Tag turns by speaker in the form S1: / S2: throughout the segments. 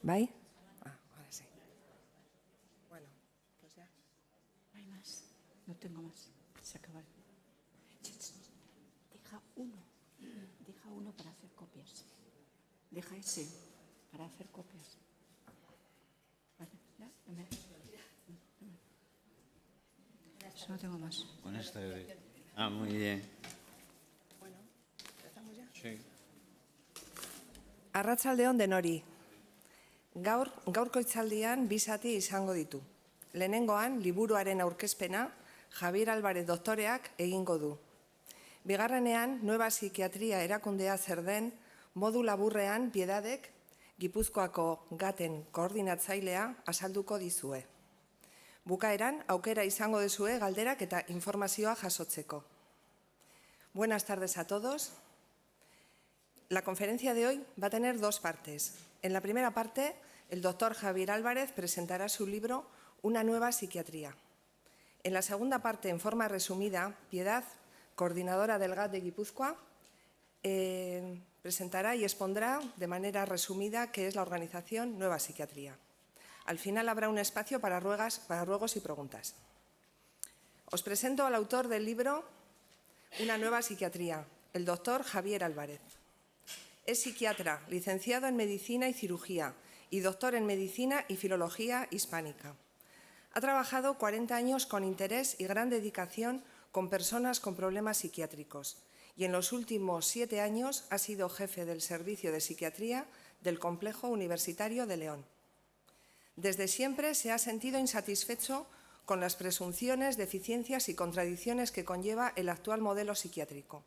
S1: ¿Vai? Ahora sí. Bueno, pues ya.
S2: No hay más. No tengo más. Se acabaron. Deja uno para hacer copias. Deja ese para hacer copias. Vale, ya, dame. No tengo más.
S3: Con esta. Muy bien.
S1: Bueno, ¿empezamos ya?
S3: Sí.
S1: Arratsaldeon denori. Gaurko hitzaldian bi zati izango ditu. Lehenengoan, liburuaren aurkezpena Javier Álvarez doktoreak egingo du. Bigarrenean, Nueva Psikiatria erakundea zer den, modu laburrean Piedadek, Gipuzkoako gaten koordinatzailea azalduko dizue. Bukaeran, aukera izango duzue galderak eta informazioa jasotzeko. Buenas tardes a todos. La conferencia de hoy va a tener dos partes. En la primera parte, el doctor Javier Álvarez presentará su libro Una nueva psiquiatría. En la segunda parte, en forma resumida, Piedad, coordinadora del GAT de Guipúzcoa, presentará y expondrá de manera resumida qué es la organización Nueva Psiquiatría. Al final habrá un espacio para ruegos y preguntas. Os presento al autor del libro Una nueva psiquiatría, el doctor Javier Álvarez. Es psiquiatra, licenciado en Medicina y Cirugía y doctor en Medicina y Filología Hispánica. Ha trabajado 40 años con interés y gran dedicación con personas con problemas psiquiátricos y en los últimos 7 años ha sido jefe del Servicio de Psiquiatría del Complejo Universitario de León. Desde siempre se ha sentido insatisfecho con las presunciones, deficiencias y contradicciones que conlleva el actual modelo psiquiátrico.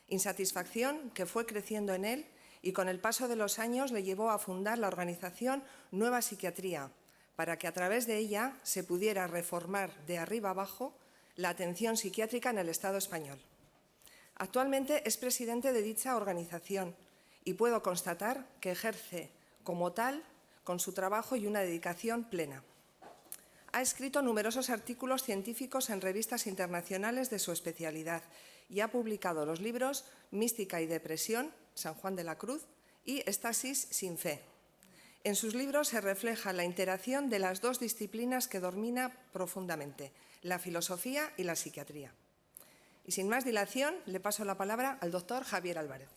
S1: Insatisfacción que fue creciendo en él y con el paso de los años le llevó a fundar la organización Nueva Psiquiatría, para que a través de ella se pudiera reformar de arriba abajo la atención psiquiátrica en el Estado español. Actualmente es presidente de dicha organización y puedo constatar que ejerce como tal con su trabajo y una dedicación plena. Ha escrito numerosos artículos científicos en revistas internacionales de su especialidad y ha publicado los libros Mística y Depresión, San Juan de la Cruz, y Estasis sin fe. En sus libros se refleja la interacción de las dos disciplinas que domina profundamente, la filosofía y la psiquiatría. Y sin más dilación, le paso la palabra al doctor Javier Álvarez.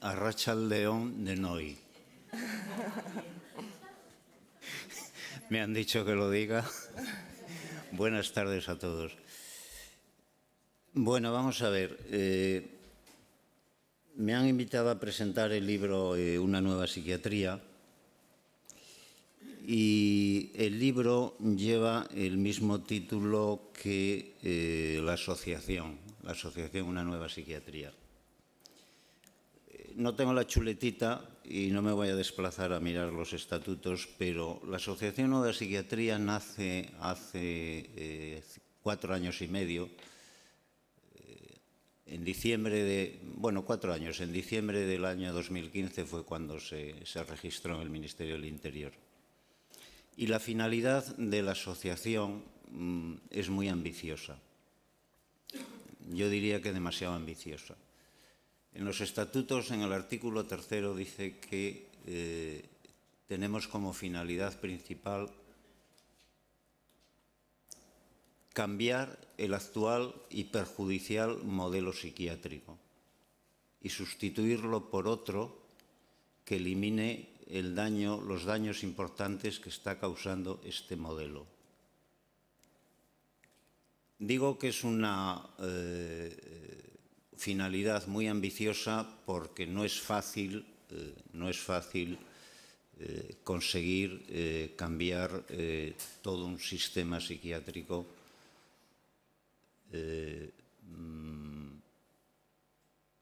S3: Arratsaldeon denoi. Me han dicho que lo diga. Buenas tardes a todos. Bueno, vamos a ver. Me han invitado a presentar el libro Una nueva psiquiatría y el libro lleva el mismo título que la asociación Una nueva psiquiatría. No tengo la chuletita y no me voy a desplazar a mirar los estatutos, pero la Asociación Nueva Psiquiatría nace hace 4 años y medio, en diciembre 4 años, en diciembre del año 2015 fue cuando se registró en el Ministerio del Interior. Y la finalidad de la asociación es muy ambiciosa. Yo diría que demasiado ambiciosa. En los estatutos, en el artículo 3, dice que tenemos como finalidad principal cambiar el actual y perjudicial modelo psiquiátrico y sustituirlo por otro que elimine los daños importantes que está causando este modelo. Digo que es una finalidad muy ambiciosa porque no es fácil conseguir cambiar todo un sistema psiquiátrico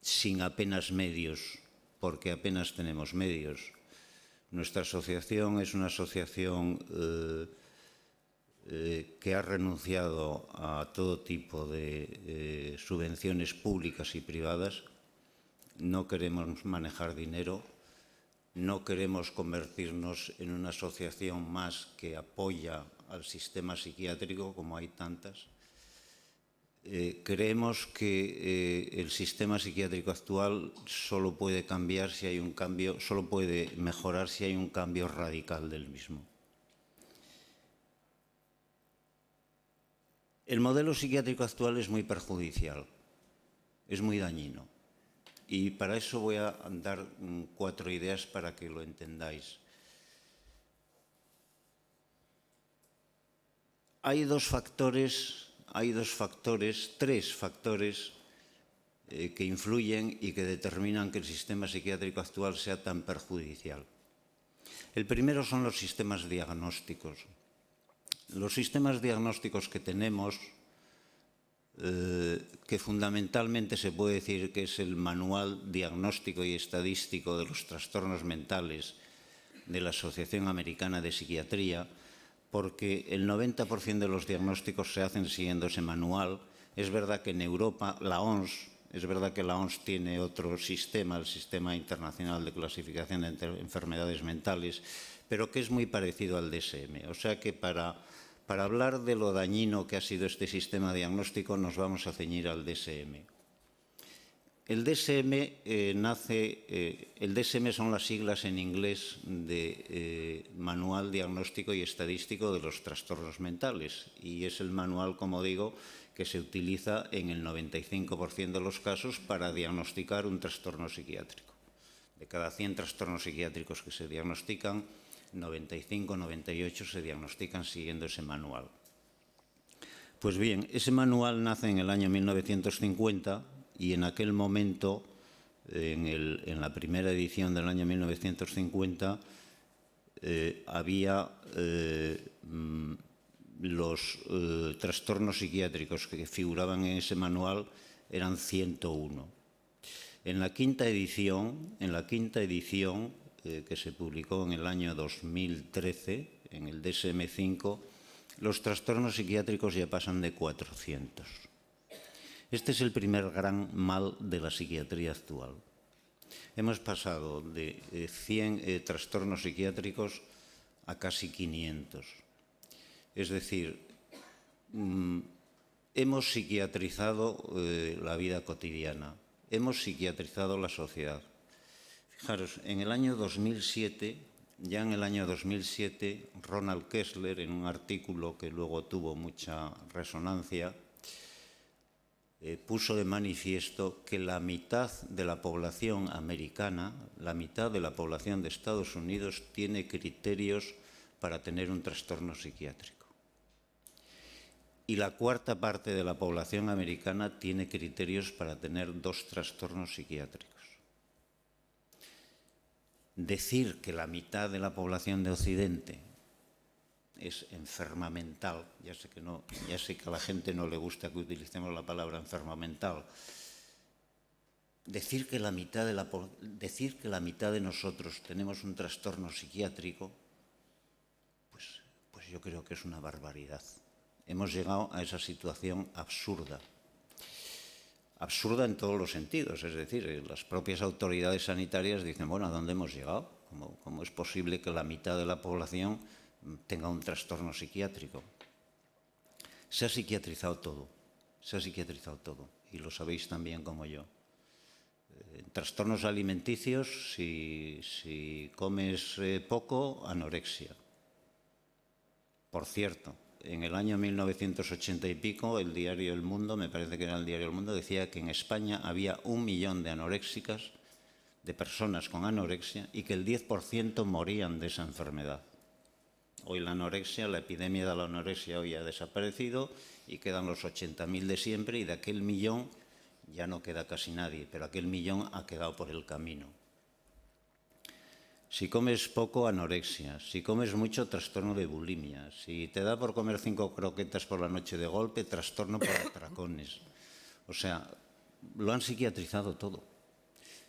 S3: sin apenas medios, porque apenas tenemos medios. Nuestra asociación es una asociación que ha renunciado a todo tipo de subvenciones públicas y privadas. No queremos manejar dinero, no queremos convertirnos en una asociación más que apoya al sistema psiquiátrico, como hay tantas. Creemos que el sistema psiquiátrico actual solo puede cambiar si hay un cambio, solo puede mejorar si hay un cambio radical del mismo. El modelo psiquiátrico actual es muy perjudicial, es muy dañino. Y para eso voy a dar 4 ideas para que lo entendáis. Hay tres factores que influyen y que determinan que el sistema psiquiátrico actual sea tan perjudicial. El primero son los sistemas diagnósticos. Los sistemas diagnósticos que tenemos, que fundamentalmente se puede decir que es el manual diagnóstico y estadístico de los trastornos mentales de la Asociación Americana de Psiquiatría, porque el 90% de los diagnósticos se hacen siguiendo ese manual. Es verdad que en Europa la OMS tiene otro sistema, el Sistema Internacional de Clasificación de Enfermedades Mentales, pero que es muy parecido al DSM. O sea que para hablar de lo dañino que ha sido este sistema diagnóstico nos vamos a ceñir al DSM. El DSM son las siglas en inglés de Manual Diagnóstico y Estadístico de los Trastornos Mentales, y es el manual, como digo, que se utiliza en el 95% de los casos para diagnosticar un trastorno psiquiátrico. De cada 100 trastornos psiquiátricos que se diagnostican, 95, 98 se diagnostican siguiendo ese manual. Pues bien, ese manual nace en el año 1950 y en aquel momento, en la primera edición del año 1950, había los trastornos psiquiátricos que figuraban en ese manual eran 101. En la quinta edición, que se publicó en el año 2013, en el DSM-5, los trastornos psiquiátricos ya pasan de 400. Este es el primer gran mal de la psiquiatría actual. Hemos pasado de 100 trastornos psiquiátricos a casi 500. Es decir, hemos psiquiatrizado la vida cotidiana, hemos psiquiatrizado la sociedad. Fijaros, en el año 2007, Ronald Kessler, en un artículo que luego tuvo mucha resonancia, puso de manifiesto que la mitad de la población americana, la mitad de la población de Estados Unidos, tiene criterios para tener un trastorno psiquiátrico. Y la cuarta parte de la población americana tiene criterios para tener 2 trastornos psiquiátricos. Decir que la mitad de la población de Occidente es enferma mental, ya sé que a la gente no le gusta que utilicemos la palabra enferma mental, decir que la mitad de nosotros tenemos un trastorno psiquiátrico, pues yo creo que es una barbaridad. Hemos llegado a esa situación absurda. Absurda en todos los sentidos, es decir, las propias autoridades sanitarias dicen, bueno, ¿a dónde hemos llegado? ¿Cómo es posible que la mitad de la población tenga un trastorno psiquiátrico? Se ha psiquiatrizado todo, y lo sabéis también como yo. Trastornos alimenticios, si comes poco, anorexia. Por cierto, en el año 1980 y pico, el diario El Mundo, me parece que era el diario El Mundo, decía que en España había 1 millón de anoréxicas, de personas con anorexia, y que el 10% morían de esa enfermedad. Hoy la epidemia de la anorexia hoy ha desaparecido y quedan los 80.000 de siempre, y de aquel millón ya no queda casi nadie, pero aquel millón ha quedado por el camino. Si comes poco, anorexia. Si comes mucho, trastorno de bulimia. Si te da por comer 5 croquetas por la noche de golpe, trastorno por atracones. O sea, lo han psiquiatrizado todo.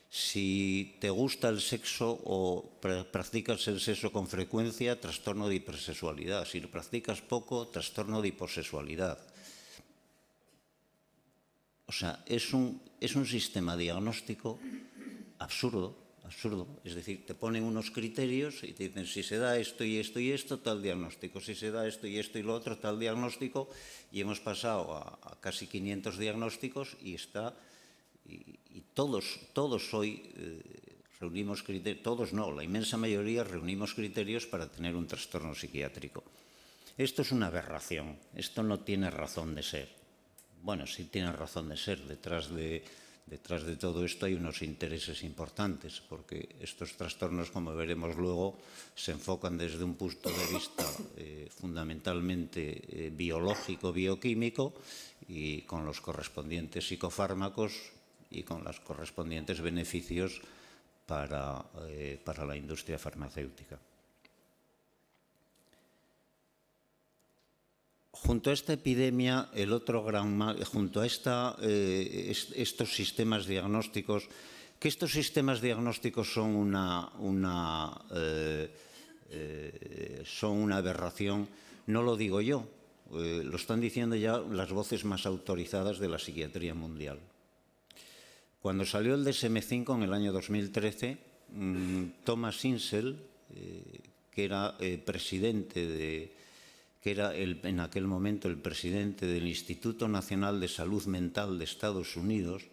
S3: Si te gusta el sexo o practicas el sexo con frecuencia, trastorno de hipersexualidad. Si lo practicas poco, trastorno de hiposexualidad. O sea, es un sistema diagnóstico absurdo, absurdo. Es decir, te ponen unos criterios y te dicen, si se da esto y esto y esto, tal diagnóstico. Si se da esto y esto y lo otro, tal diagnóstico. Y hemos pasado a casi 500 diagnósticos y todos hoy reunimos criterios, todos no, la inmensa mayoría reunimos criterios para tener un trastorno psiquiátrico. Esto es una aberración, esto no tiene razón de ser. Bueno, sí tiene razón de ser, detrás de todo esto hay unos intereses importantes, porque estos trastornos, como veremos luego, se enfocan desde un punto de vista fundamentalmente biológico, bioquímico, y con los correspondientes psicofármacos y con los correspondientes beneficios para la industria farmacéutica. Junto a esta epidemia, el otro gran mal, junto a estos sistemas diagnósticos, que estos sistemas diagnósticos son una aberración, no lo digo yo, lo están diciendo ya las voces más autorizadas de la psiquiatría mundial. Cuando salió el DSM-5 en el año 2013, Thomas Insel, que era en aquel momento el presidente del Instituto Nacional de Salud Mental de Estados Unidos,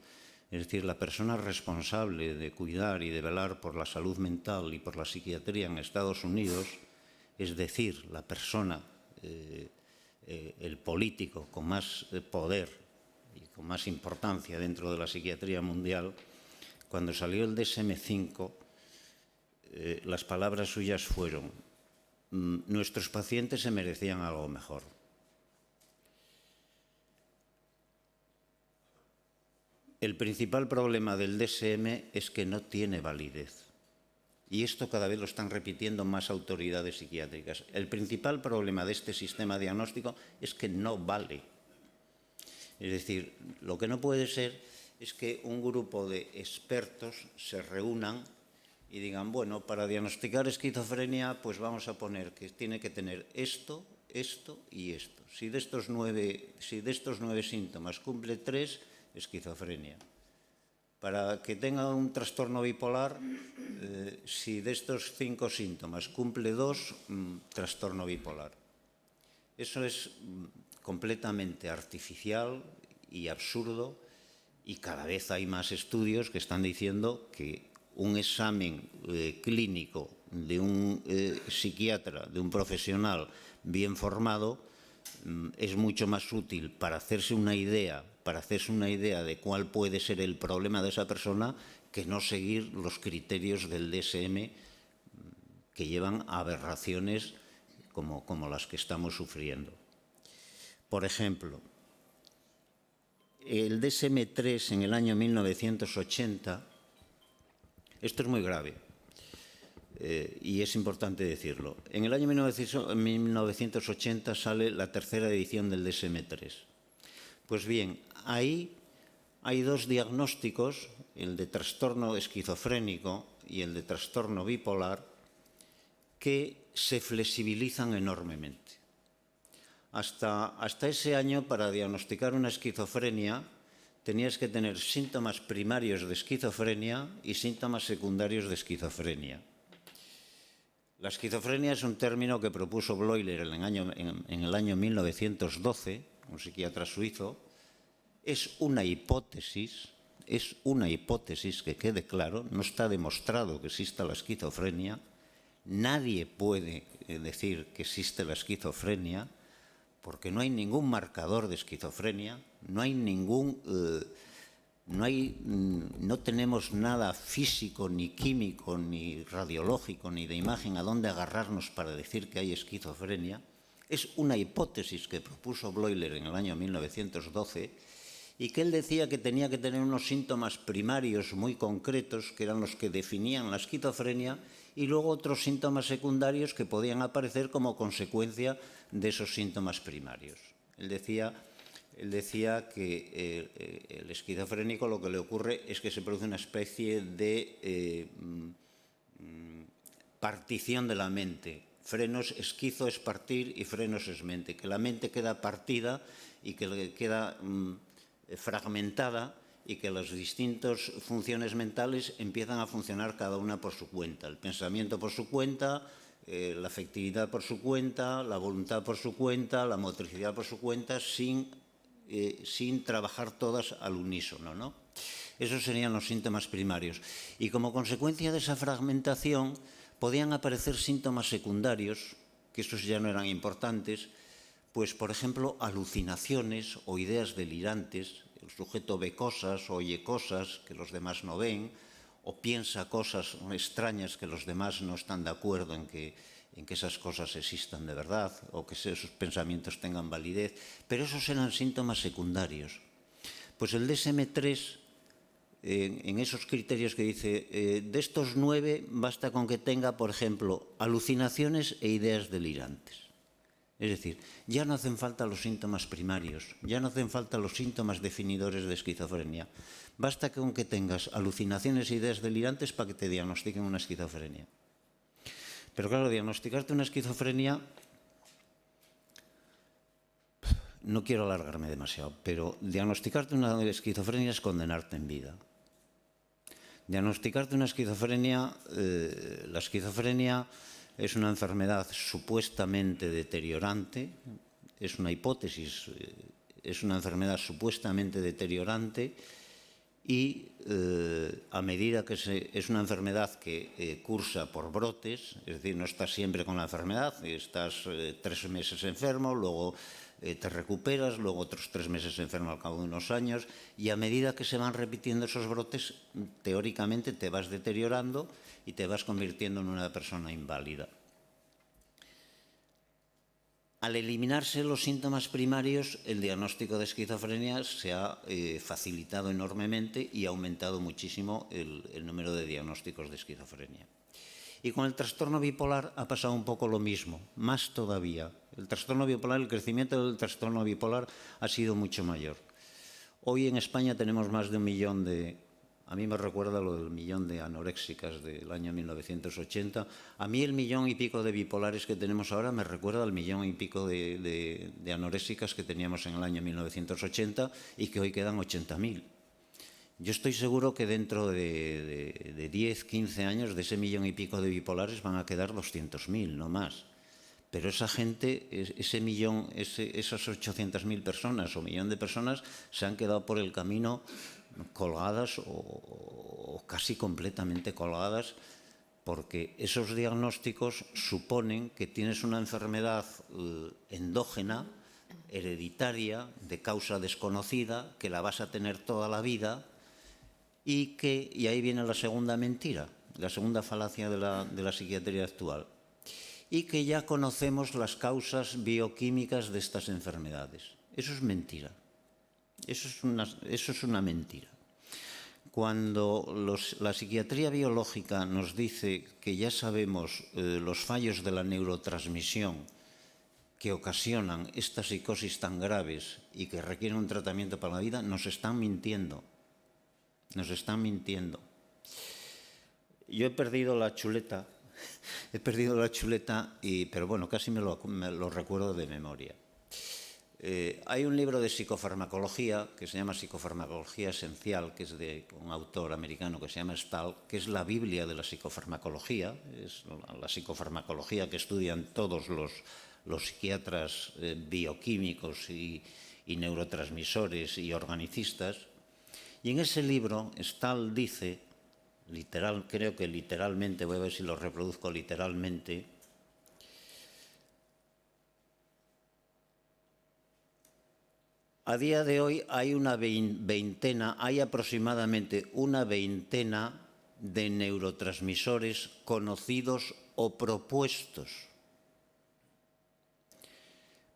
S3: es decir, la persona responsable de cuidar y de velar por la salud mental y por la psiquiatría en Estados Unidos, es decir, la persona, el político con más poder y con más importancia dentro de la psiquiatría mundial, cuando salió el DSM-5, las palabras suyas fueron: nuestros pacientes se merecían algo mejor. El principal problema del DSM es que no tiene validez. Y esto cada vez lo están repitiendo más autoridades psiquiátricas. El principal problema de este sistema diagnóstico es que no vale. Es decir, lo que no puede ser es que un grupo de expertos se reúnan y digan, bueno, para diagnosticar esquizofrenia, pues vamos a poner que tiene que tener esto, esto y esto. Si de estos 9 síntomas cumple 3, esquizofrenia. Para que tenga un trastorno bipolar, si de estos 5 síntomas cumple 2, trastorno bipolar. Eso es completamente artificial y absurdo, y cada vez hay más estudios que están diciendo que un examen clínico de un psiquiatra, de un profesional bien formado, es mucho más útil para hacerse una idea de cuál puede ser el problema de esa persona, que no seguir los criterios del DSM, que llevan a aberraciones como las que estamos sufriendo. Por ejemplo, el DSM-3 en el año 1980, esto es muy grave y es importante decirlo. En el año 1980 sale la tercera edición del DSM-3. Pues bien, ahí hay 2 diagnósticos, el de trastorno esquizofrénico y el de trastorno bipolar, que se flexibilizan enormemente. Hasta ese año, para diagnosticar una esquizofrenia, tenías que tener síntomas primarios de esquizofrenia y síntomas secundarios de esquizofrenia. La esquizofrenia es un término que propuso Bleuler en el año 1912, un psiquiatra suizo. Es una hipótesis, que quede claro, no está demostrado que exista la esquizofrenia. Nadie puede decir que existe la esquizofrenia, porque no hay ningún marcador de esquizofrenia, no tenemos nada físico, ni químico, ni radiológico, ni de imagen a dónde agarrarnos para decir que hay esquizofrenia. Es una hipótesis que propuso Bleuler en el año 1912 y que él decía que tenía que tener unos síntomas primarios muy concretos, que eran los que definían la esquizofrenia, y luego otros síntomas secundarios que podían aparecer como consecuencia de esos síntomas primarios. Él decía que el esquizofrénico lo que le ocurre es que se produce una especie de partición de la mente. Esquizo es partir y frenos es mente, que la mente queda partida y que queda fragmentada, y que las distintas funciones mentales empiezan a funcionar cada una por su cuenta. El pensamiento por su cuenta, la afectividad por su cuenta, la voluntad por su cuenta, la motricidad por su cuenta, sin trabajar todas al unísono, ¿no? Esos serían los síntomas primarios. Y como consecuencia de esa fragmentación podían aparecer síntomas secundarios, que esos ya no eran importantes, pues, por ejemplo, alucinaciones o ideas delirantes. El sujeto ve cosas, oye cosas que los demás no ven, o piensa cosas extrañas que los demás no están de acuerdo en que esas cosas existan de verdad, o que esos pensamientos tengan validez. Pero esos eran síntomas secundarios. Pues el DSM-3, en esos criterios que dice, de estos 9 basta con que tenga, por ejemplo, alucinaciones e ideas delirantes. Es decir, ya no hacen falta los síntomas primarios, ya no hacen falta los síntomas definidores de esquizofrenia. Basta con que tengas alucinaciones e ideas delirantes para que te diagnostiquen una esquizofrenia. Pero claro, diagnosticarte una esquizofrenia, no quiero alargarme demasiado, pero diagnosticarte una esquizofrenia es condenarte en vida. Diagnosticarte una esquizofrenia, la esquizofrenia es una enfermedad supuestamente deteriorante, es una hipótesis, es una enfermedad supuestamente deteriorante y a medida que es una enfermedad que cursa por brotes, es decir, no estás siempre con la enfermedad, estás 3 meses enfermo, luego te recuperas, luego otros 3 meses enfermo al cabo de unos años, y a medida que se van repitiendo esos brotes, teóricamente te vas deteriorando y te vas convirtiendo en una persona inválida. Al eliminarse los síntomas primarios, el diagnóstico de esquizofrenia se ha facilitado enormemente y ha aumentado muchísimo el número de diagnósticos de esquizofrenia. Y con el trastorno bipolar ha pasado un poco lo mismo, más todavía. El trastorno bipolar, el crecimiento del trastorno bipolar ha sido mucho mayor. Hoy en España tenemos más de 1 millón de... A mí me recuerda lo del 1 millón de anoréxicas del año 1980. A mí el 1 millón y pico de bipolares que tenemos ahora me recuerda al 1 millón y pico de anoréxicas que teníamos en el año 1980 y que hoy quedan 80.000. Yo estoy seguro que dentro de 10, 15 años de ese 1 millón y pico de bipolares van a quedar 200.000, no más. Pero esa gente, ese millón, esas 800.000 personas o 1 millón de personas se han quedado por el camino colgadas o casi completamente colgadas, porque esos diagnósticos suponen que tienes una enfermedad endógena, hereditaria, de causa desconocida, que la vas a tener toda la vida y ahí viene la segunda mentira, la segunda falacia de la psiquiatría actual, y que ya conocemos las causas bioquímicas de estas enfermedades. Eso es mentira. Eso es una mentira. Cuando la psiquiatría biológica nos dice que ya sabemos los fallos de la neurotransmisión que ocasionan estas psicosis tan graves y que requieren un tratamiento para la vida, nos están mintiendo. Nos están mintiendo. Yo he perdido la chuleta, pero bueno, casi me lo recuerdo de memoria. Hay un libro de psicofarmacología que se llama Psicofarmacología Esencial, que es de un autor americano que se llama Stahl, que es la Biblia de la psicofarmacología, es la psicofarmacología que estudian todos los psiquiatras bioquímicos y neurotransmisores y organicistas. Y en ese libro Stahl dice, creo que literalmente, voy a ver si lo reproduzco literalmente, a día de hoy hay hay aproximadamente una veintena de neurotransmisores conocidos o propuestos.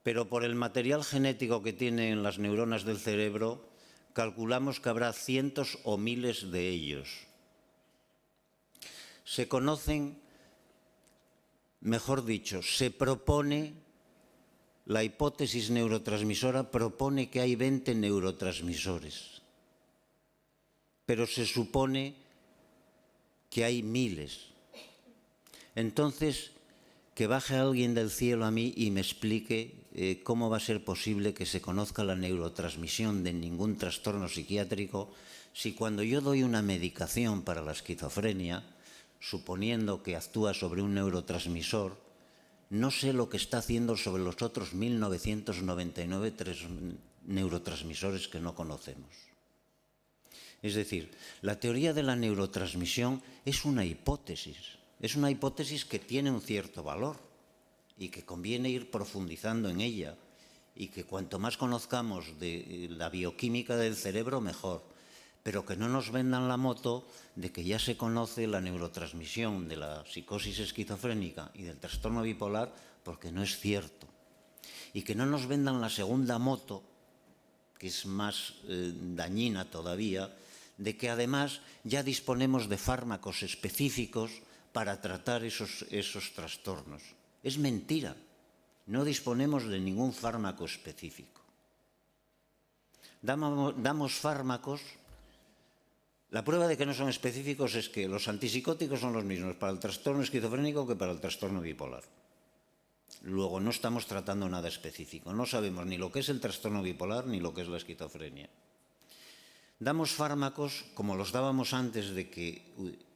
S3: Pero por el material genético que tienen las neuronas del cerebro, calculamos que habrá cientos o miles de ellos. Se conocen, mejor dicho, se propone, la hipótesis neurotransmisora propone que hay 20 neurotransmisores, pero se supone que hay miles. Entonces, que baje alguien del cielo a mí y me explique cómo va a ser posible que se conozca la neurotransmisión de ningún trastorno psiquiátrico si cuando yo doy una medicación para la esquizofrenia, suponiendo que actúa sobre un neurotransmisor, no sé lo que está haciendo sobre los otros 1999 neurotransmisores que no conocemos. Es decir, la teoría de la neurotransmisión es una hipótesis que tiene un cierto valor y que conviene ir profundizando en ella y que cuanto más conozcamos de la bioquímica del cerebro, mejor, pero que no nos vendan la moto de que ya se conoce la neurotransmisión de la psicosis esquizofrénica y del trastorno bipolar, porque no es cierto. Y que no nos vendan la segunda moto, que es más dañina todavía, de que además ya disponemos de fármacos específicos para tratar esos trastornos. Es mentira, no disponemos de ningún fármaco específico. Damos fármacos. La prueba de que no son específicos es que los antipsicóticos son los mismos para el trastorno esquizofrénico que para el trastorno bipolar. Luego, no estamos tratando nada específico. No sabemos ni lo que es el trastorno bipolar ni lo que es la esquizofrenia. Damos fármacos como los dábamos antes de que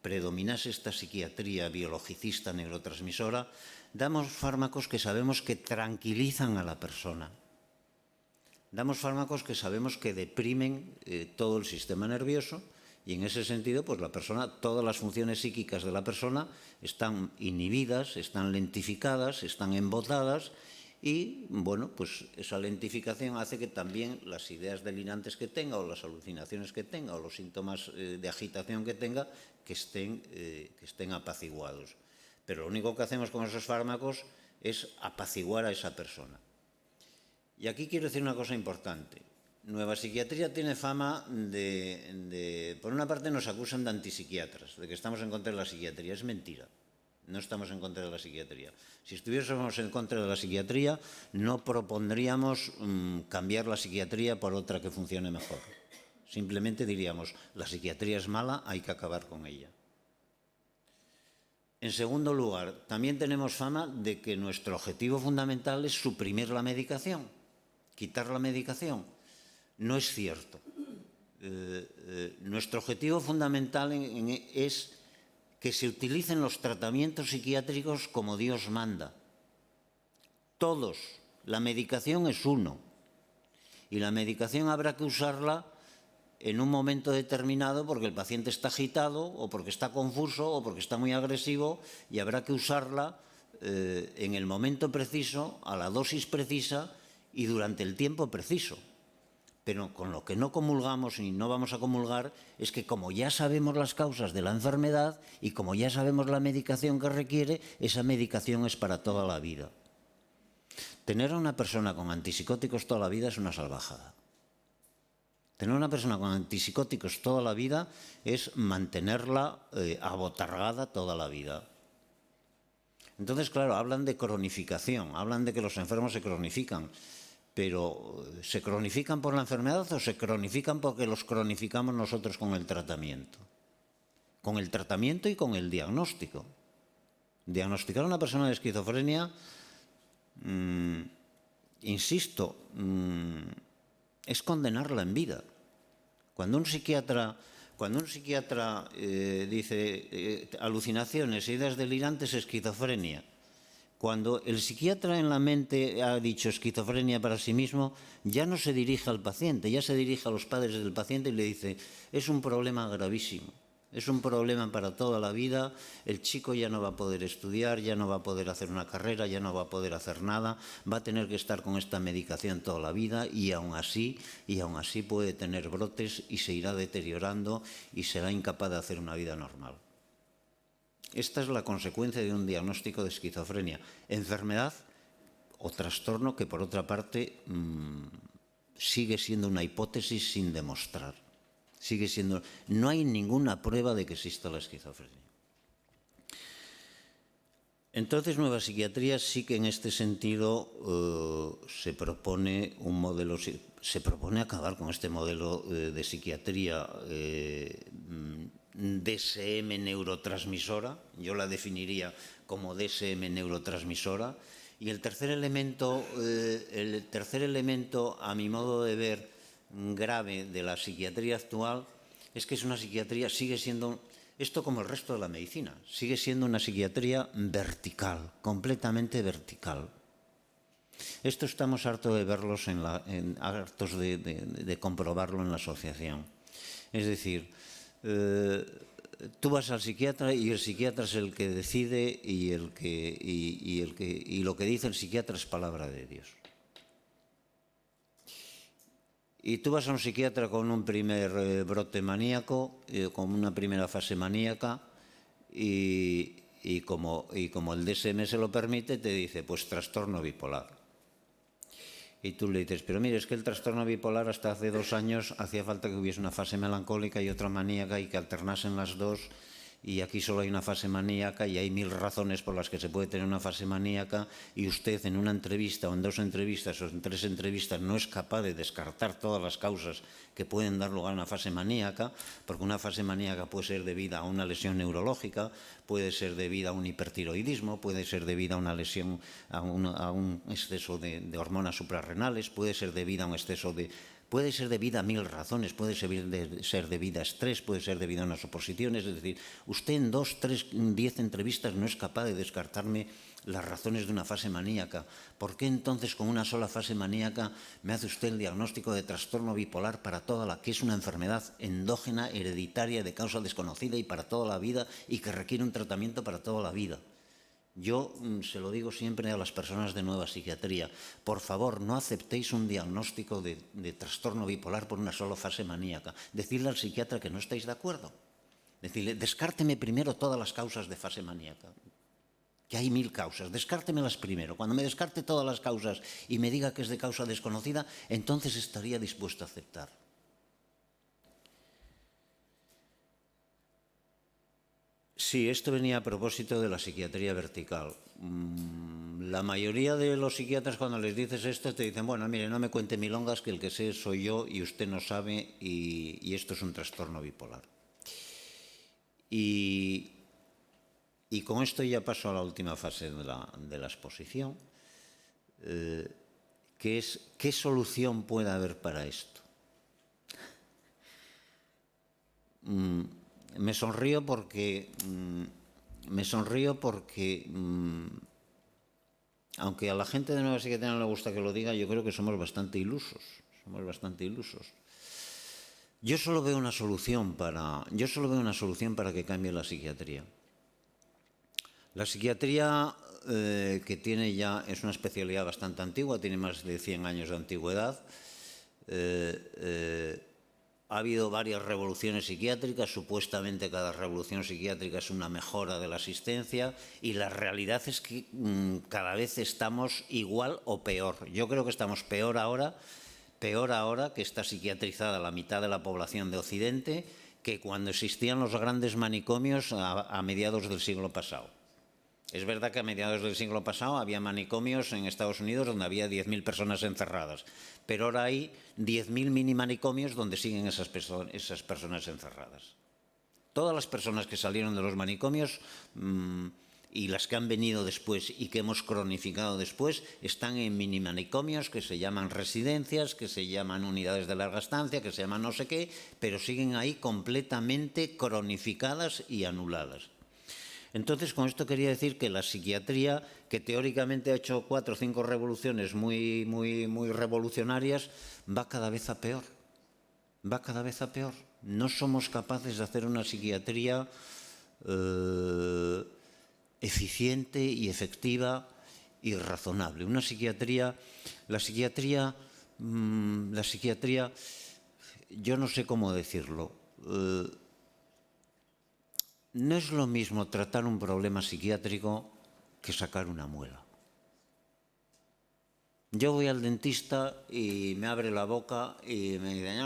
S3: predominase esta psiquiatría biologicista neurotransmisora. Damos fármacos que sabemos que tranquilizan a la persona. Damos fármacos que sabemos que deprimen todo el sistema nervioso. Y en ese sentido, pues la persona, todas las funciones psíquicas de la persona están inhibidas, están lentificadas, están embotadas y, bueno, pues esa lentificación hace que también las ideas delirantes que tenga o las alucinaciones que tenga o los síntomas de agitación que tenga que estén apaciguados. Pero lo único que hacemos con esos fármacos es apaciguar a esa persona. Y aquí quiero decir una cosa importante. Nueva Psiquiatría tiene fama de, por una parte nos acusan de antipsiquiatras, de que estamos en contra de la psiquiatría. Es mentira, no estamos en contra de la psiquiatría. Si estuviésemos en contra de la psiquiatría, no propondríamos cambiar la psiquiatría por otra que funcione mejor. Simplemente diríamos, la psiquiatría es mala, hay que acabar con ella. En segundo lugar, también tenemos fama de que nuestro objetivo fundamental es suprimir la medicación, quitar la medicación. No es cierto. Nuestro objetivo fundamental es que se utilicen los tratamientos psiquiátricos como Dios manda. Todos. La medicación es uno. Y la medicación habrá que usarla en un momento determinado porque el paciente está agitado o porque está confuso o porque está muy agresivo y habrá que usarla en el momento preciso, a la dosis precisa y durante el tiempo preciso. Pero con lo que no comulgamos y no vamos a comulgar es que como ya sabemos las causas de la enfermedad y como ya sabemos la medicación que requiere, esa medicación es para toda la vida. Tener a una persona con antipsicóticos toda la vida es una salvajada. Tener a una persona con antipsicóticos toda la vida es mantenerla abotargada toda la vida. Entonces, claro, hablan de cronificación, hablan de que los enfermos se cronifican. Pero ¿se cronifican por la enfermedad o se cronifican porque los cronificamos nosotros con el tratamiento? Con el tratamiento y con el diagnóstico. Diagnosticar a una persona de esquizofrenia, insisto, es condenarla en vida. Cuando un psiquiatra dice alucinaciones, ideas delirantes, esquizofrenia, cuando el psiquiatra en la mente ha dicho esquizofrenia para sí mismo, ya no se dirige al paciente, ya se dirige a los padres del paciente y le dice, es un problema gravísimo, es un problema para toda la vida, el chico ya no va a poder estudiar, ya no va a poder hacer una carrera, ya no va a poder hacer nada, va a tener que estar con esta medicación toda la vida y aún así puede tener brotes y se irá deteriorando y será incapaz de hacer una vida normal. Esta es la consecuencia de un diagnóstico de esquizofrenia, enfermedad o trastorno que, por otra parte, sigue siendo una hipótesis sin demostrar. No hay ninguna prueba de que exista la esquizofrenia. Entonces, Nueva Psiquiatría sí que en este sentido se propone acabar con este modelo de psiquiatría DSM neurotransmisora, yo la definiría como DSM neurotransmisora. Y el tercer elemento, a mi modo de ver, grave de la psiquiatría actual es que es una psiquiatría, sigue siendo, esto como el resto de la medicina, sigue siendo una psiquiatría vertical, completamente vertical. Esto estamos hartos de verlos, hartos de comprobarlo en la asociación. Es decir, tú vas al psiquiatra y el psiquiatra es el que decide y lo que dice el psiquiatra es palabra de Dios. Y tú vas a un psiquiatra con un primer brote maníaco, con una primera fase maníaca, y como el DSM se lo permite, te dice, pues trastorno bipolar. Y tú le dices, pero mire, es que el trastorno bipolar hasta hace 2 años hacía falta que hubiese una fase melancólica y otra maníaca y que alternasen las dos, y aquí solo hay una fase maníaca y hay 1000 razones por las que se puede tener una fase maníaca, y usted en una entrevista o en 2 entrevistas o en 3 entrevistas no es capaz de descartar todas las causas que pueden dar lugar a una fase maníaca, porque una fase maníaca puede ser debida a una lesión neurológica, puede ser debida a un hipertiroidismo, puede ser debida a una lesión, a un exceso de hormonas suprarrenales, puede ser debida a un exceso de... Puede ser debida a 1000 razones, puede ser debida a estrés, puede ser debida a unas oposiciones. Es decir, usted en 2, 3, 10 entrevistas no es capaz de descartarme las razones de una fase maníaca. ¿Por qué entonces con una sola fase maníaca me hace usted el diagnóstico de trastorno bipolar para toda la que es una enfermedad endógena, hereditaria, de causa desconocida y para toda la vida, y que requiere un tratamiento para toda la vida? Yo se lo digo siempre a las personas de Nueva Psiquiatría, por favor, no aceptéis un diagnóstico de trastorno bipolar por una sola fase maníaca. Decidle al psiquiatra que no estáis de acuerdo. Decirle, descárteme primero todas las causas de fase maníaca, que hay 1000 causas, descártemelas primero. Cuando me descarte todas las causas y me diga que es de causa desconocida, entonces estaría dispuesto a aceptar. Sí, esto venía a propósito de la psiquiatría vertical. La mayoría de los psiquiatras, cuando les dices esto, te dicen, bueno, mire, no me cuente milongas, que el que sé soy yo y usted no sabe, y esto es un trastorno bipolar. Y con esto ya paso a la última fase de la exposición, que es, ¿qué solución puede haber para esto? Me sonrío porque, aunque a la gente de Nueva Psiquiatría no le gusta que lo diga, yo creo que somos bastante ilusos. Yo solo veo una solución para que cambie la psiquiatría. La psiquiatría que tiene ya, es una especialidad bastante antigua, tiene más de 100 años de antigüedad. Ha habido varias revoluciones psiquiátricas, supuestamente cada revolución psiquiátrica es una mejora de la asistencia, y la realidad es que cada vez estamos igual o peor. Yo creo que estamos peor ahora, que está psiquiatrizada la mitad de la población de Occidente, que cuando existían los grandes manicomios a mediados del siglo pasado. Es verdad que a mediados del siglo pasado había manicomios en Estados Unidos donde había 10.000 personas encerradas, pero ahora hay 10.000 mini manicomios donde siguen esas personas encerradas. Todas las personas que salieron de los manicomios y las que han venido después y que hemos cronificado después están en mini manicomios que se llaman residencias, que se llaman unidades de larga estancia, que se llaman no sé qué, pero siguen ahí completamente cronificadas y anuladas. Entonces, con esto quería decir que la psiquiatría, que teóricamente ha hecho 4 o 5 revoluciones muy revolucionarias, va cada vez a peor. No somos capaces de hacer una psiquiatría eficiente y efectiva y razonable. La psiquiatría, yo no sé cómo decirlo. No es lo mismo tratar un problema psiquiátrico que sacar una muela. Yo voy al dentista y me abre la boca y me dice,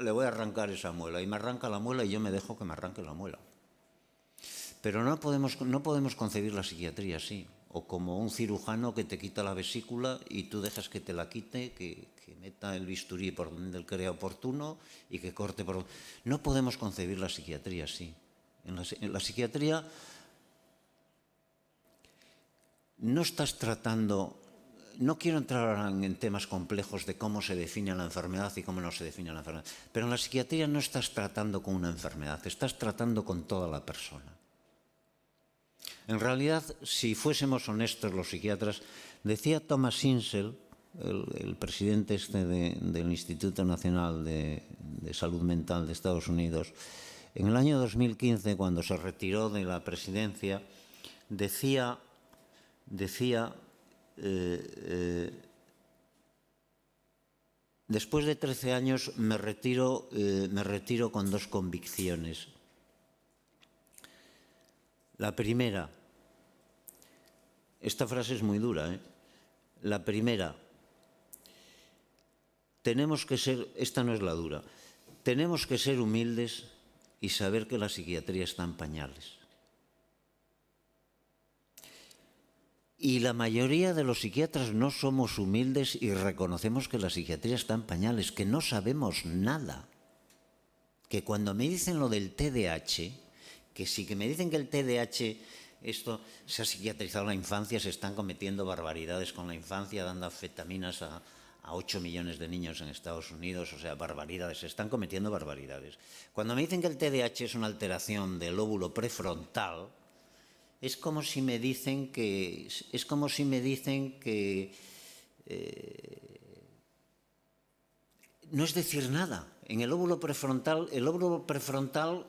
S3: le voy a arrancar esa muela. Y me arranca la muela y yo me dejo que me arranque la muela. Pero no podemos concebir la psiquiatría así. O como un cirujano que te quita la vesícula y tú dejas que te la quite, que meta el bisturí por donde él crea oportuno y que corte por... No podemos concebir la psiquiatría así. En la psiquiatría no estás tratando... No quiero entrar ahora en temas complejos de cómo se define la enfermedad y cómo no se define la enfermedad, pero en la psiquiatría no estás tratando con una enfermedad, estás tratando con toda la persona. En realidad, si fuésemos honestos los psiquiatras, decía Thomas Insel, el presidente del Instituto Nacional de Salud Mental de Estados Unidos, en el año 2015, cuando se retiró de la presidencia, decía después de 13 años me retiro con dos convicciones. La primera, esta frase es muy dura, La primera, tenemos que ser, esta no es la dura, tenemos que ser humildes y saber que la psiquiatría está en pañales. Y la mayoría de los psiquiatras no somos humildes y reconocemos que la psiquiatría está en pañales, que no sabemos nada. Que cuando me dicen lo del TDAH, que sí que me dicen que el TDAH, esto se ha psiquiatrizado la infancia, se están cometiendo barbaridades con la infancia, dando anfetaminas a 8 millones de niños en Estados Unidos, o sea, barbaridades, se están cometiendo barbaridades. Cuando me dicen que el TDAH es una alteración del lóbulo prefrontal, es como si me dicen que no es decir nada. En el lóbulo prefrontal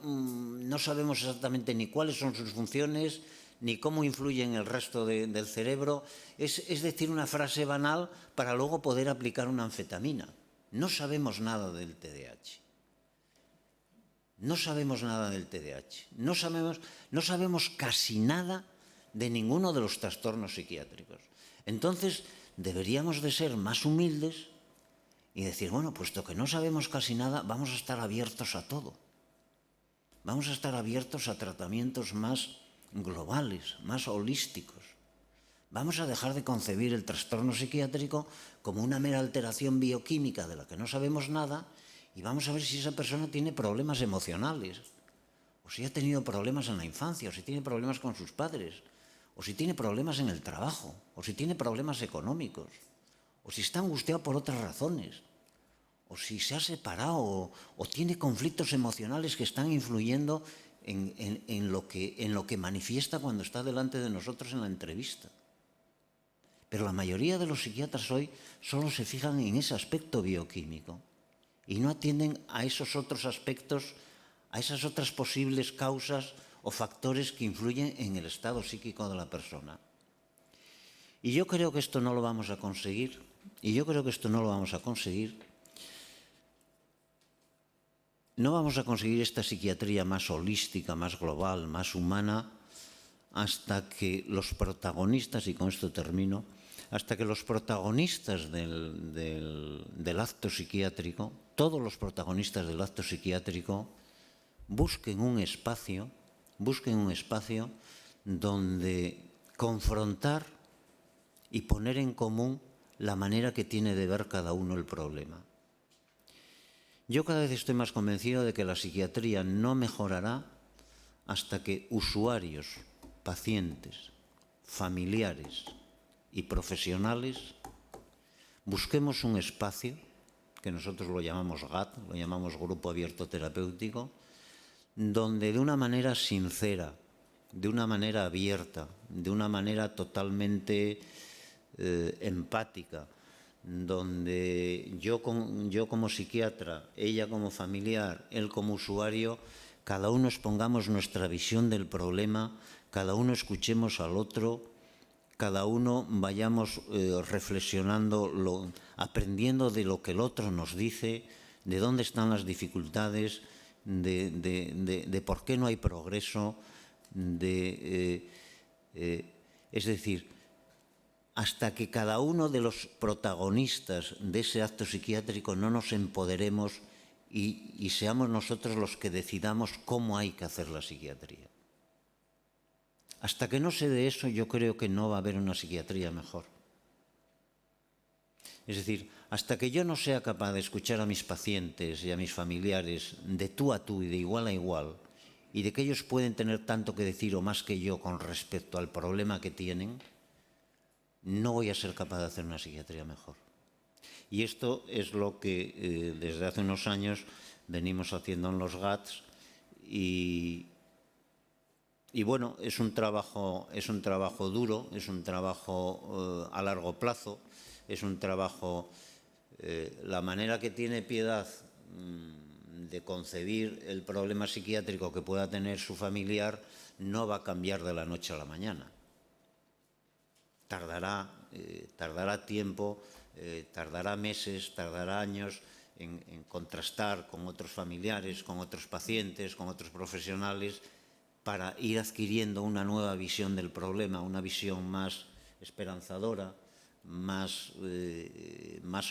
S3: no sabemos exactamente ni cuáles son sus funciones, ni cómo influye en el resto del cerebro. Es decir, una frase banal para luego poder aplicar una anfetamina. No sabemos nada del TDAH. No sabemos nada del TDAH. No sabemos casi nada de ninguno de los trastornos psiquiátricos. Entonces, deberíamos de ser más humildes y decir, bueno, puesto que no sabemos casi nada, vamos a estar abiertos a todo. Vamos a estar abiertos a tratamientos más globales, más holísticos. Vamos a dejar de concebir el trastorno psiquiátrico como una mera alteración bioquímica de la que no sabemos nada y vamos a ver si esa persona tiene problemas emocionales, o si ha tenido problemas en la infancia, o si tiene problemas con sus padres, o si tiene problemas en el trabajo, o si tiene problemas económicos, o si está angustiado por otras razones, o si se ha separado, o tiene conflictos emocionales que están influyendo en lo que manifiesta cuando está delante de nosotros en la entrevista. Pero la mayoría de los psiquiatras hoy solo se fijan en ese aspecto bioquímico y no atienden a esos otros aspectos, a esas otras posibles causas o factores que influyen en el estado psíquico de la persona. Y yo creo que esto no lo vamos a conseguir, No vamos a conseguir esta psiquiatría más holística, más global, más humana, hasta que los protagonistas, y con esto termino, hasta que los protagonistas del acto psiquiátrico, todos los protagonistas del acto psiquiátrico, busquen un espacio donde confrontar y poner en común la manera que tiene de ver cada uno el problema. Yo cada vez estoy más convencido de que la psiquiatría no mejorará hasta que usuarios, pacientes, familiares y profesionales busquemos un espacio, que nosotros lo llamamos GAT, lo llamamos Grupo Abierto Terapéutico, donde de una manera sincera, de una manera abierta, de una manera totalmente empática, donde yo como psiquiatra, ella como familiar, él como usuario, cada uno expongamos nuestra visión del problema, cada uno escuchemos al otro, cada uno vayamos reflexionando, aprendiendo de lo que el otro nos dice, de dónde están las dificultades, de por qué no hay progreso, es decir, hasta que cada uno de los protagonistas de ese acto psiquiátrico no nos empoderemos y seamos nosotros los que decidamos cómo hay que hacer la psiquiatría. Hasta que no se dé eso, yo creo que no va a haber una psiquiatría mejor. Es decir, hasta que yo no sea capaz de escuchar a mis pacientes y a mis familiares de tú a tú y de igual a igual, y de que ellos pueden tener tanto que decir o más que yo con respecto al problema que tienen, no voy a ser capaz de hacer una psiquiatría mejor. Y esto es lo que desde hace unos años venimos haciendo en los GATS y bueno, es un trabajo duro, es un trabajo a largo plazo, es un trabajo... la manera que tiene Piedad de concebir el problema psiquiátrico que pueda tener su familiar no va a cambiar de la noche a la mañana. Tardará tiempo, tardará meses, tardará años en contrastar con otros familiares, con otros pacientes, con otros profesionales, para ir adquiriendo una nueva visión del problema, una visión más esperanzadora, más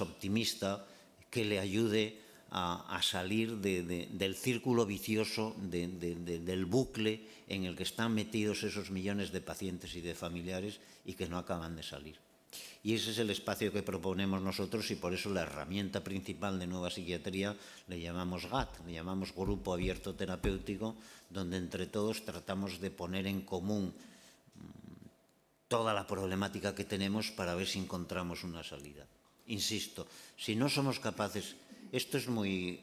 S3: optimista, que le ayude a salir del círculo vicioso, del bucle en el que están metidos esos millones de pacientes y de familiares y que no acaban de salir. Y ese es el espacio que proponemos nosotros y por eso la herramienta principal de Nueva Psiquiatría le llamamos GAT, le llamamos Grupo Abierto Terapéutico, donde entre todos tratamos de poner en común toda la problemática que tenemos para ver si encontramos una salida. Insisto, si no somos capaces, esto es muy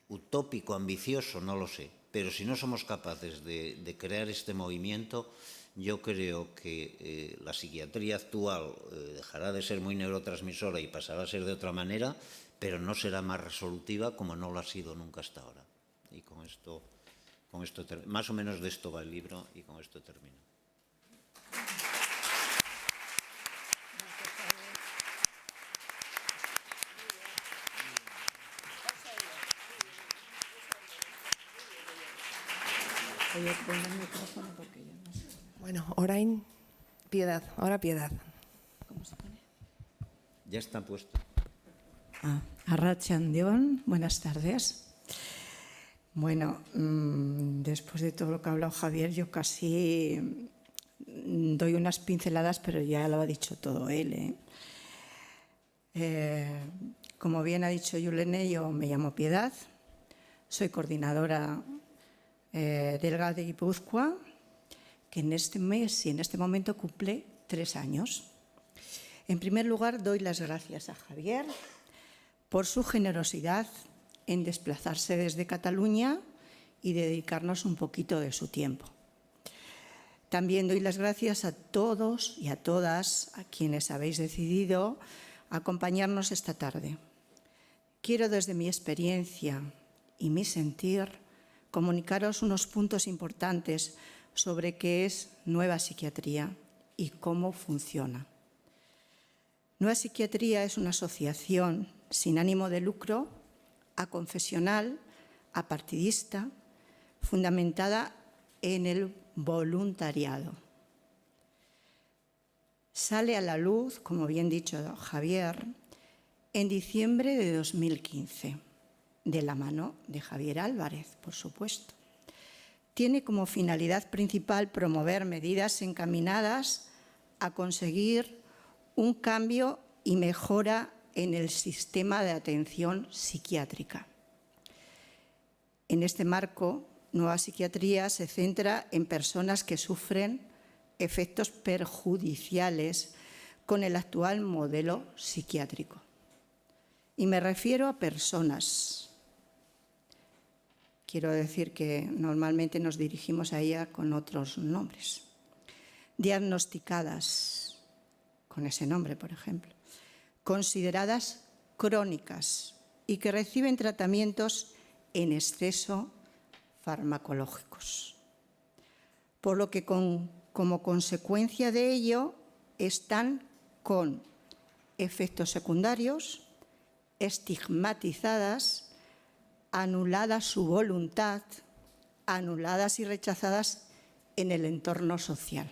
S3: utópico, ambicioso, no lo sé, pero si no somos capaces de crear este movimiento, yo creo que la psiquiatría actual dejará de ser muy neurotransmisora y pasará a ser de otra manera, pero no será más resolutiva como no lo ha sido nunca hasta ahora. Y con esto más o menos de esto va el libro y con esto termino.
S2: Oye, pon el micrófono porque yo no sé.
S1: Bueno, orain, Piedad, ahora Piedad.
S2: ¿Cómo se pone?
S3: Ya está puesto.
S2: Arratsalde-on, buenas tardes. Bueno, después de todo lo que ha hablado Javier, yo casi doy unas pinceladas, pero ya lo ha dicho todo él. Como bien ha dicho Yulene, yo me llamo Piedad, soy coordinadora del GAT de Guipúzcoa, que en este mes y en este momento cumple 3 años. En primer lugar, doy las gracias a Javier por su generosidad en desplazarse desde Cataluña y dedicarnos un poquito de su tiempo. También doy las gracias a todos y a todas a quienes habéis decidido acompañarnos esta tarde. Quiero desde mi experiencia y mi sentir comunicaros unos puntos importantes sobre qué es Nueva Psiquiatría y cómo funciona. Nueva Psiquiatría es una asociación sin ánimo de lucro, aconfesional, apartidista, fundamentada en el voluntariado. Sale a la luz, como bien dicho Javier, en diciembre de 2015, de la mano de Javier Álvarez, por supuesto. Tiene como finalidad principal promover medidas encaminadas a conseguir un cambio y mejora en el sistema de atención psiquiátrica. En este marco, Nueva Psiquiatría se centra en personas que sufren efectos perjudiciales con el actual modelo psiquiátrico. Y me refiero a personas. Quiero decir que normalmente nos dirigimos a ella con otros nombres. Diagnosticadas con ese nombre, por ejemplo. Consideradas crónicas y que reciben tratamientos en exceso farmacológicos. Por lo que como consecuencia de ello están con efectos secundarios, estigmatizadas, anulada su voluntad, anuladas y rechazadas en el entorno social.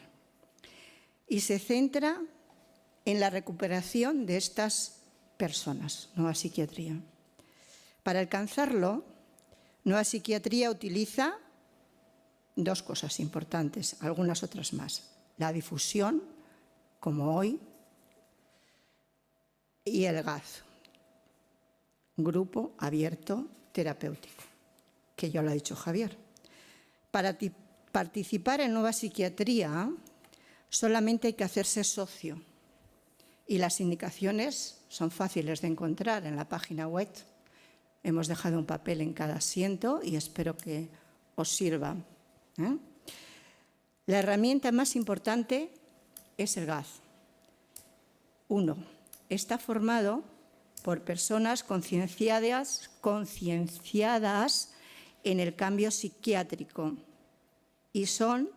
S2: Y se centra en la recuperación de estas personas, Nueva Psiquiatría. Para alcanzarlo, Nueva Psiquiatría utiliza dos cosas importantes, algunas otras más. La difusión, como hoy, y el GAT, Grupo Abierto Terapéutico, que ya lo ha dicho Javier. Para participar en Nueva Psiquiatría solamente hay que hacerse socio y las indicaciones son fáciles de encontrar en la página web. Hemos dejado un papel en cada asiento y espero que os sirva. La herramienta más importante es el GAZ. 1. Está formado por personas concienciadas en el cambio psiquiátrico y son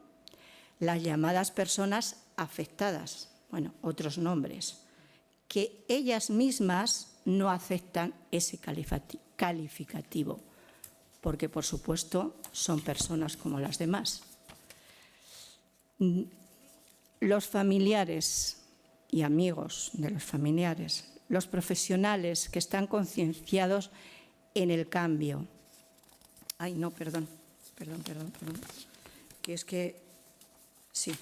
S2: las llamadas personas afectadas, bueno, otros nombres, que ellas mismas no aceptan ese calificativo, porque por supuesto son personas como las demás. Los familiares y amigos de los familiares, los profesionales que están concienciados en el cambio. Ay, no, perdón. Que es que, sí.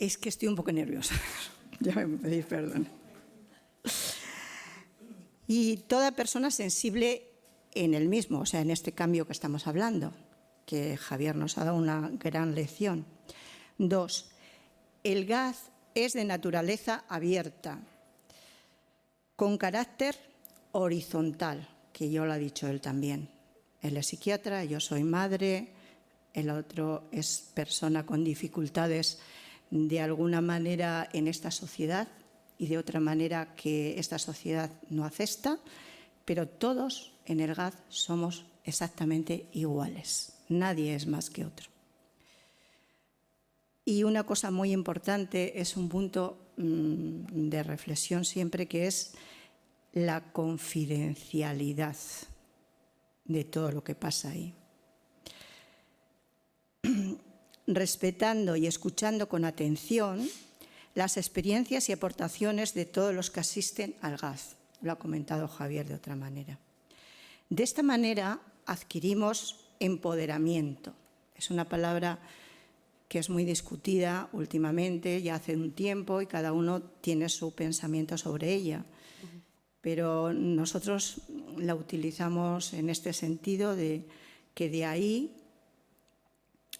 S2: Es que estoy un poco nerviosa. Ya me pedís perdón. Y toda persona sensible en el mismo, o sea, en este cambio que estamos hablando, que Javier nos ha dado una gran lección. 2. El GAZ es de naturaleza abierta, con carácter horizontal, que yo lo ha dicho él también. Él es psiquiatra, yo soy madre, el otro es persona con dificultades de alguna manera en esta sociedad y de otra manera que esta sociedad no acepta, pero todos en el GAZ somos exactamente iguales. Nadie es más que otro. Y una cosa muy importante, es un punto de reflexión siempre, que es la confidencialidad de todo lo que pasa ahí. Respetando y escuchando con atención las experiencias y aportaciones de todos los que asisten al GAZ. Lo ha comentado Javier de otra manera. De esta manera adquirimos empoderamiento. Es una palabra que es muy discutida últimamente, ya hace un tiempo, y cada uno tiene su pensamiento sobre ella. Pero nosotros la utilizamos en este sentido, de que de ahí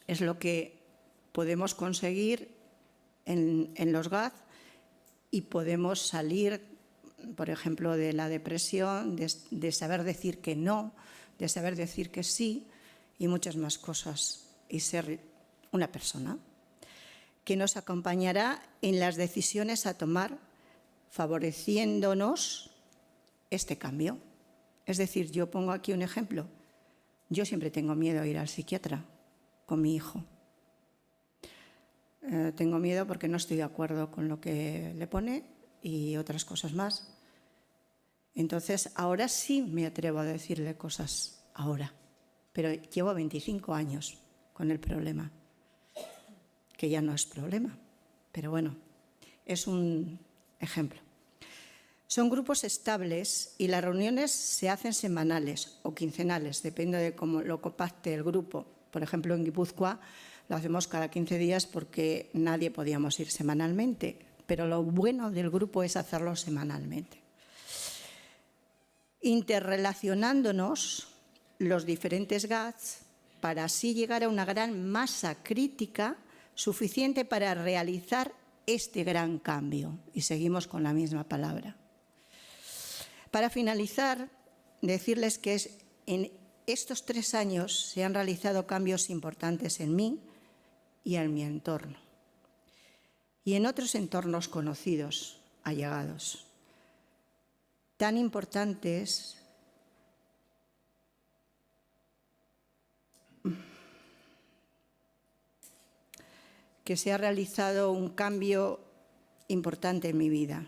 S2: es lo que podemos conseguir en los GAZ y podemos salir, por ejemplo, de la depresión, de saber decir que no, de saber decir que sí y muchas más cosas, y ser una persona que nos acompañará en las decisiones a tomar, favoreciéndonos este cambio. Es decir, yo pongo aquí un ejemplo. Yo siempre tengo miedo a ir al psiquiatra con mi hijo. Tengo miedo porque no estoy de acuerdo con lo que le pone y otras cosas más. Entonces, ahora sí me atrevo a decirle cosas ahora, pero llevo 25 años con el problema, que ya no es problema, pero bueno, es un ejemplo. Son grupos estables y las reuniones se hacen semanales o quincenales, depende de cómo lo compacte el grupo. Por ejemplo, en Guipúzcoa lo hacemos cada 15 días porque nadie podíamos ir semanalmente, pero lo bueno del grupo es hacerlo semanalmente. Interrelacionándonos los diferentes GAZ para así llegar a una gran masa crítica suficiente para realizar este gran cambio. Y seguimos con la misma palabra. Para finalizar, decirles que en estos 3 años se han realizado cambios importantes en mí y en mi entorno, y en otros entornos conocidos, allegados, tan importantes que se ha realizado un cambio importante en mi vida.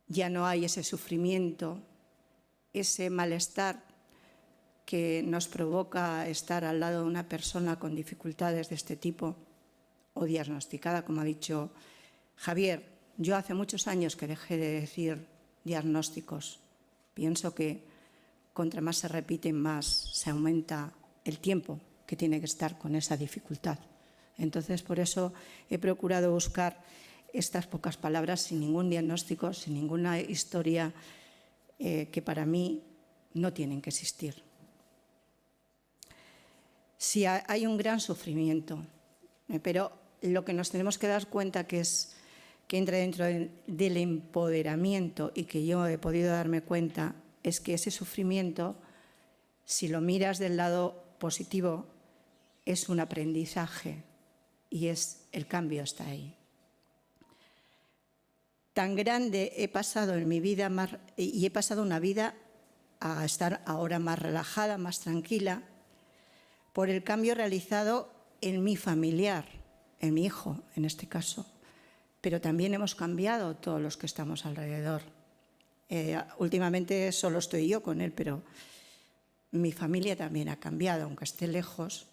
S2: Ya no hay ese sufrimiento, ese malestar que nos provoca estar al lado de una persona con dificultades de este tipo o diagnosticada, como ha dicho Javier. Yo hace muchos años que dejé de decir diagnósticos. Pienso que contra más se repiten, más se aumenta el tiempo que tiene que estar con esa dificultad. Entonces, por eso he procurado buscar estas pocas palabras sin ningún diagnóstico, sin ninguna historia que para mí no tienen que existir. sí hay un gran sufrimiento, pero lo que nos tenemos que dar cuenta que entra dentro del empoderamiento y que yo he podido darme cuenta es que ese sufrimiento, si lo miras del lado positivo, es un aprendizaje y el cambio está ahí. Tan grande he pasado en mi vida y he pasado una vida a estar ahora más relajada, más tranquila, por el cambio realizado en mi familiar, en mi hijo en este caso, pero también hemos cambiado todos los que estamos alrededor. Últimamente solo estoy yo con él, pero mi familia también ha cambiado, aunque esté lejos,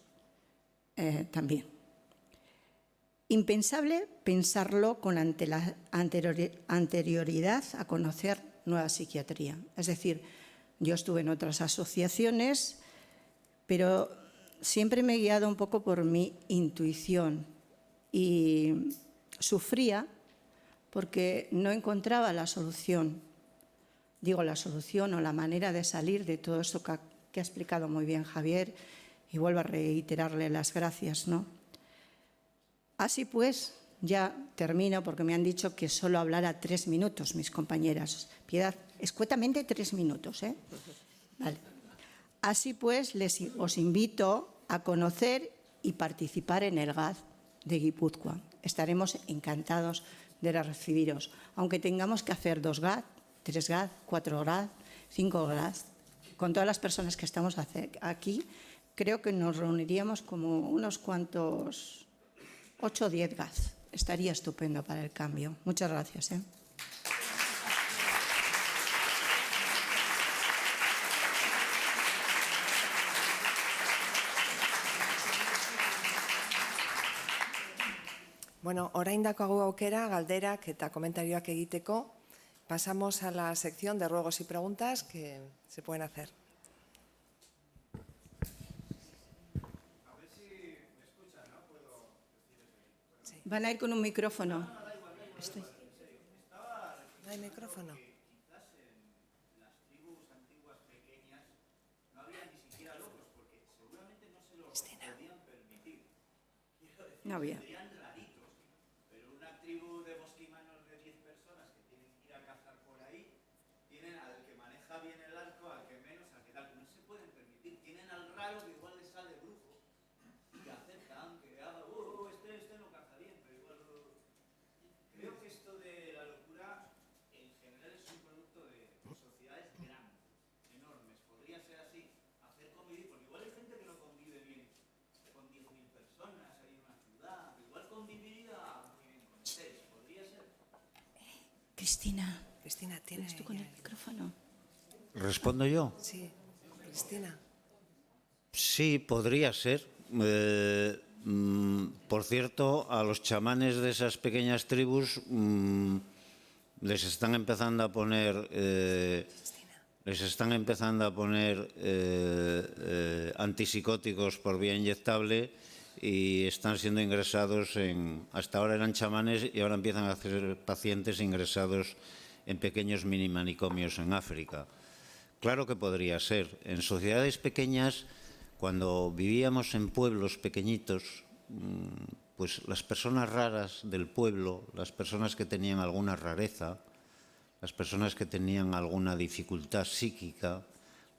S2: también. Impensable pensarlo con anterioridad a conocer Nueva Psiquiatría. Es decir, yo estuve en otras asociaciones, pero siempre me he guiado un poco por mi intuición y sufría porque no encontraba la solución. Digo, la solución o la manera de salir de todo esto que ha explicado muy bien Javier, y vuelvo a reiterarle las gracias, ¿no? Así pues, ya termino porque me han dicho que solo hablara 3 minutos mis compañeras. Piedad, escuetamente 3 minutos, ¿eh? Vale. Así pues, os invito a conocer y participar en el GAD de Guipúzcoa. Estaremos encantados de recibiros, aunque tengamos que hacer 2 GAD, 3 GAD, 4 GAD, 5 GAD. Con todas las personas que estamos aquí, creo que nos reuniríamos como unos cuantos 8 o 10 GAD. Estaría estupendo para el cambio. Muchas gracias.
S1: Bueno, orain daukagu aukera galderak eta komentarioak egiteko. Pasamos a la sección de ruegos y preguntas que se pueden hacer.
S2: Van a ir con un micrófono.
S1: ¿No hay micrófono?
S2: No había.
S4: Pero una tribu de mosquimanos de 10 personas que tienen que ir a cazar por ahí, tienen al que maneja bien el arco, al que menos, al que tal. No se pueden permitir. Tienen al raro que igual le sale brujo y aceptan que haga, este no caza bien, pero igual. Creo que esto de la locura en general es un producto de sociedades grandes, enormes. Podría ser así, hacer convivir, porque igual hay gente que no convive bien con 10.000 personas ahí en una ciudad, igual conviviría muy bien con 6, podría ser.
S2: Cristina,
S1: ¿tienes
S2: tú con el micrófono?
S3: ¿Respondo yo?
S1: Sí, Cristina.
S3: Sí, podría ser. Por cierto, a los chamanes de esas pequeñas tribus les están empezando a poner antipsicóticos por vía inyectable y están siendo ingresados hasta ahora eran chamanes y ahora empiezan a ser pacientes ingresados en pequeños mini manicomios en África. Claro que podría ser. En sociedades pequeñas, cuando vivíamos en pueblos pequeñitos, pues las personas raras del pueblo, las personas que tenían alguna rareza, las personas que tenían alguna dificultad psíquica,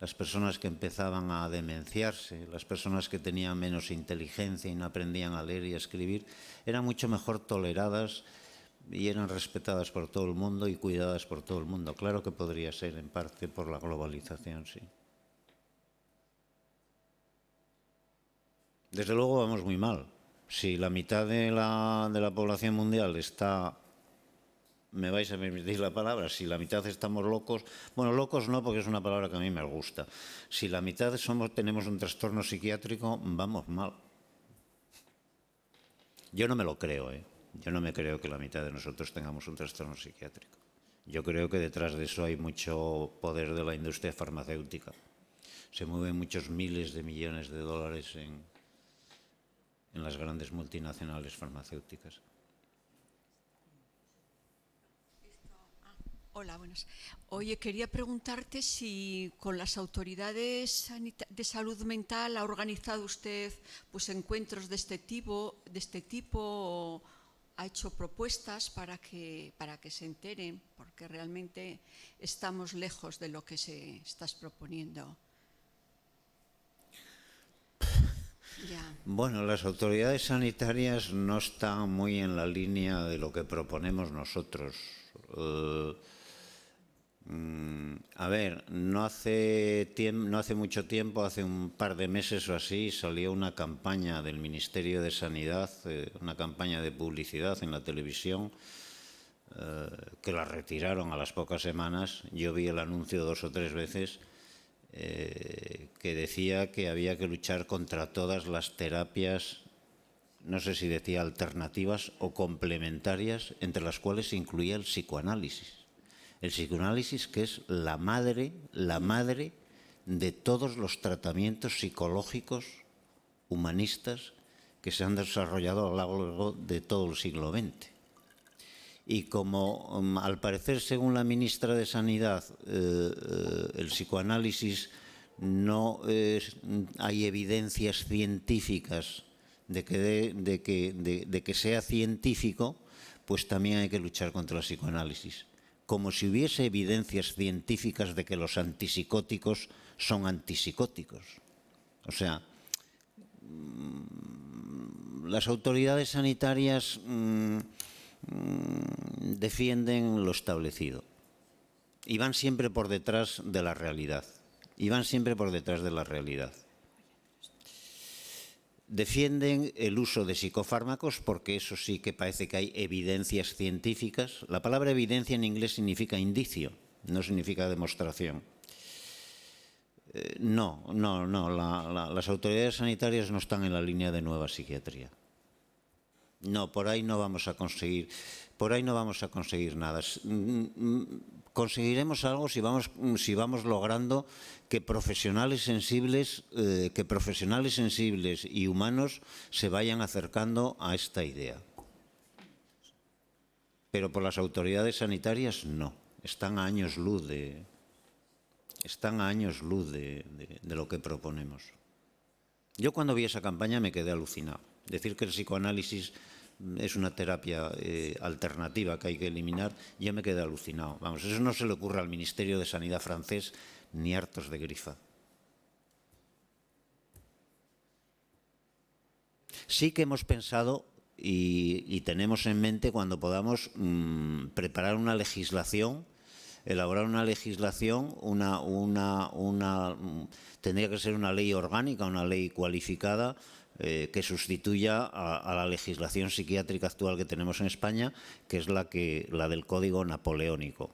S3: las personas que empezaban a demenciarse, las personas que tenían menos inteligencia y no aprendían a leer y a escribir, eran mucho mejor toleradas y eran respetadas por todo el mundo y cuidadas por todo el mundo. Claro que podría ser, en parte, por la globalización, sí. Desde luego vamos muy mal. Si la mitad de la población mundial está, me vais a permitir la palabra, si la mitad estamos locos, bueno, locos no, porque es una palabra que a mí me gusta. Si la mitad tenemos un trastorno psiquiátrico, vamos mal. Yo no me lo creo, ¿eh? Yo no me creo que la mitad de nosotros tengamos un trastorno psiquiátrico. Yo creo que detrás de eso hay mucho poder de la industria farmacéutica. Se mueven muchos miles de millones de dólares en las grandes multinacionales farmacéuticas.
S5: Hola, buenas. Oye, quería preguntarte si con las autoridades de salud mental ha organizado usted pues encuentros de este tipo o ha hecho propuestas para que se enteren, porque realmente estamos lejos de lo que se estás proponiendo. Ya.
S3: Bueno, las autoridades sanitarias no están muy en la línea de lo que proponemos nosotros. A ver, no hace mucho tiempo, hace un par de meses o así, salió una campaña del Ministerio de Sanidad, una campaña de publicidad en la televisión, que la retiraron a las pocas semanas. Yo vi el anuncio 2 o 3 veces, que decía que había que luchar contra todas las terapias, no sé si decía alternativas o complementarias, entre las cuales se incluía el psicoanálisis. El psicoanálisis, que es la madre de todos los tratamientos psicológicos humanistas que se han desarrollado a lo largo de todo el siglo XX. Y como al parecer, según la ministra de Sanidad, el psicoanálisis no hay evidencias científicas de que sea científico, pues también hay que luchar contra el psicoanálisis. Como si hubiese evidencias científicas de que los antipsicóticos son antipsicóticos. O sea, las autoridades sanitarias defienden lo establecido y van siempre por detrás de la realidad. Defienden el uso de psicofármacos porque eso sí que parece que hay evidencias científicas. La palabra evidencia en inglés significa indicio, no significa demostración. Las autoridades sanitarias no están en la línea de nueva psiquiatría. No, por ahí no vamos a conseguir nada. Conseguiremos algo si vamos logrando que profesionales sensibles y humanos se vayan acercando a esta idea. Pero por las autoridades sanitarias no. Están a años luz de lo que proponemos. Yo cuando vi esa campaña me quedé alucinado. Decir que el psicoanálisis es una terapia alternativa que hay que eliminar, yo me quedé alucinado. Vamos, eso no se le ocurre al Ministerio de Sanidad francés ni hartos de grifa. Sí que hemos pensado y tenemos en mente cuando podamos preparar una legislación, elaborar una legislación, tendría que ser una ley orgánica, una ley cualificada, que sustituya a la legislación psiquiátrica actual que tenemos en España, que es la del Código Napoleónico.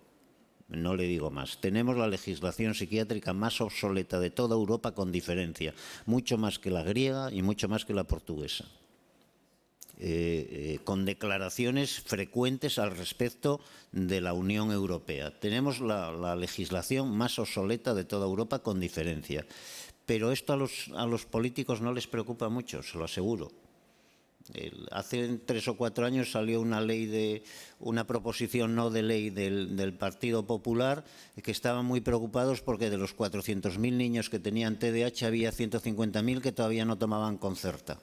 S3: No le digo más. Tenemos la legislación psiquiátrica más obsoleta de toda Europa con diferencia, mucho más que la griega y mucho más que la portuguesa. Con declaraciones frecuentes al respecto de la Unión Europea. Tenemos la legislación más obsoleta de toda Europa con diferencia. Pero esto a los políticos no les preocupa mucho, se lo aseguro. Hace 3 o 4 años salió una proposición no de ley del Partido Popular, que estaban muy preocupados porque de los 400.000 niños que tenían TDAH había 150.000 que todavía no tomaban Concerta.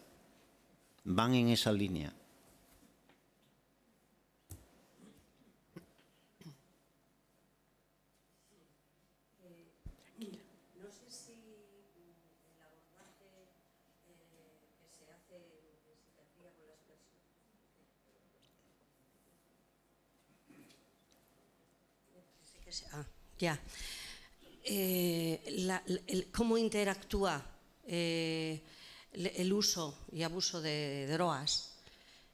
S3: Van en esa línea.
S6: ¿Cómo interactúa el uso y abuso de drogas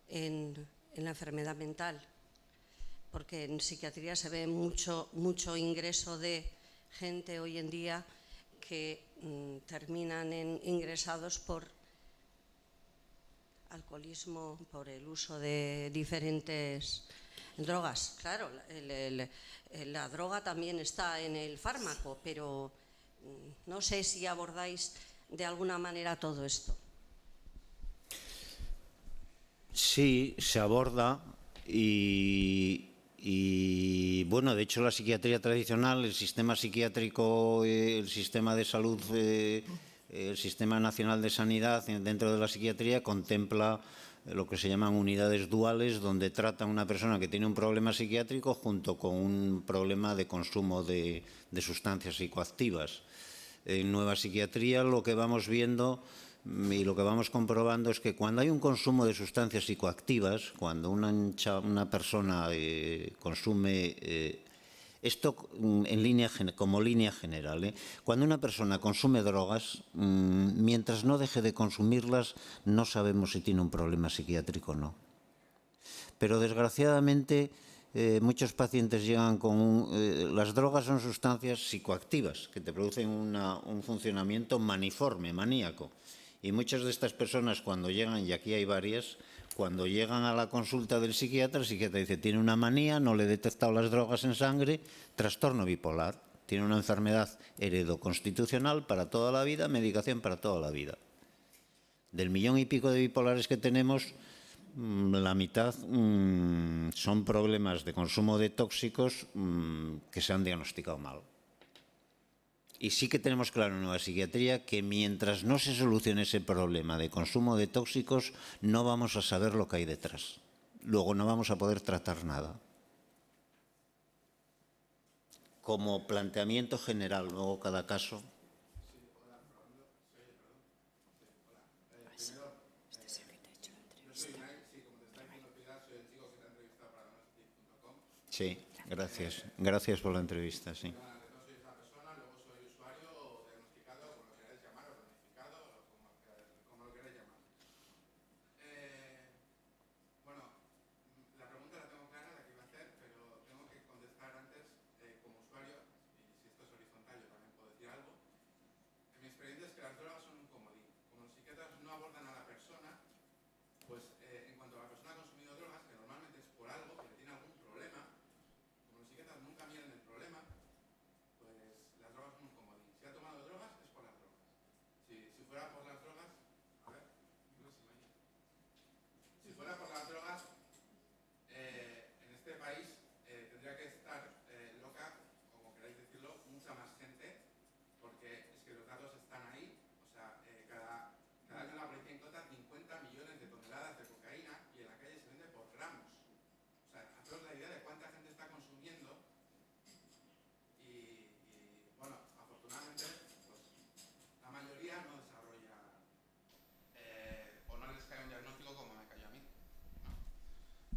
S6: en la enfermedad mental? Porque en psiquiatría se ve mucho ingreso de gente hoy en día que terminan ingresados por alcoholismo, por el uso de diferentes drogas. Claro, la droga también está en el fármaco, pero no sé si abordáis de alguna manera todo esto.
S3: Sí, se aborda y Y bueno, de hecho la psiquiatría tradicional, el sistema psiquiátrico, el sistema de salud, el sistema nacional de sanidad dentro de la psiquiatría contempla lo que se llaman unidades duales, donde trata a una persona que tiene un problema psiquiátrico junto con un problema de consumo de sustancias psicoactivas. En Nueva Psiquiatría lo que vamos viendo y lo que vamos comprobando es que cuando hay un consumo de sustancias psicoactivas, cuando una persona consume esto como línea general, cuando una persona consume drogas, mientras no deje de consumirlas, no sabemos si tiene un problema psiquiátrico o no. Pero desgraciadamente muchos pacientes llegan con... las drogas son sustancias psicoactivas que te producen un funcionamiento maniforme, maníaco. Y muchas de estas personas cuando llegan, y aquí hay varias, cuando llegan a la consulta del psiquiatra, el psiquiatra dice, tiene una manía, no le he detectado las drogas en sangre, trastorno bipolar, tiene una enfermedad heredoconstitucional para toda la vida, medicación para toda la vida. Del 1,5 millones de bipolares que tenemos, la mitad son problemas de consumo de tóxicos que se han diagnosticado mal. Y sí que tenemos claro en Nueva Psiquiatría que mientras no se solucione ese problema de consumo de tóxicos, no vamos a saber lo que hay detrás. Luego no vamos a poder tratar nada. Como planteamiento general, luego cada caso... Sí, gracias. Gracias por la entrevista, sí.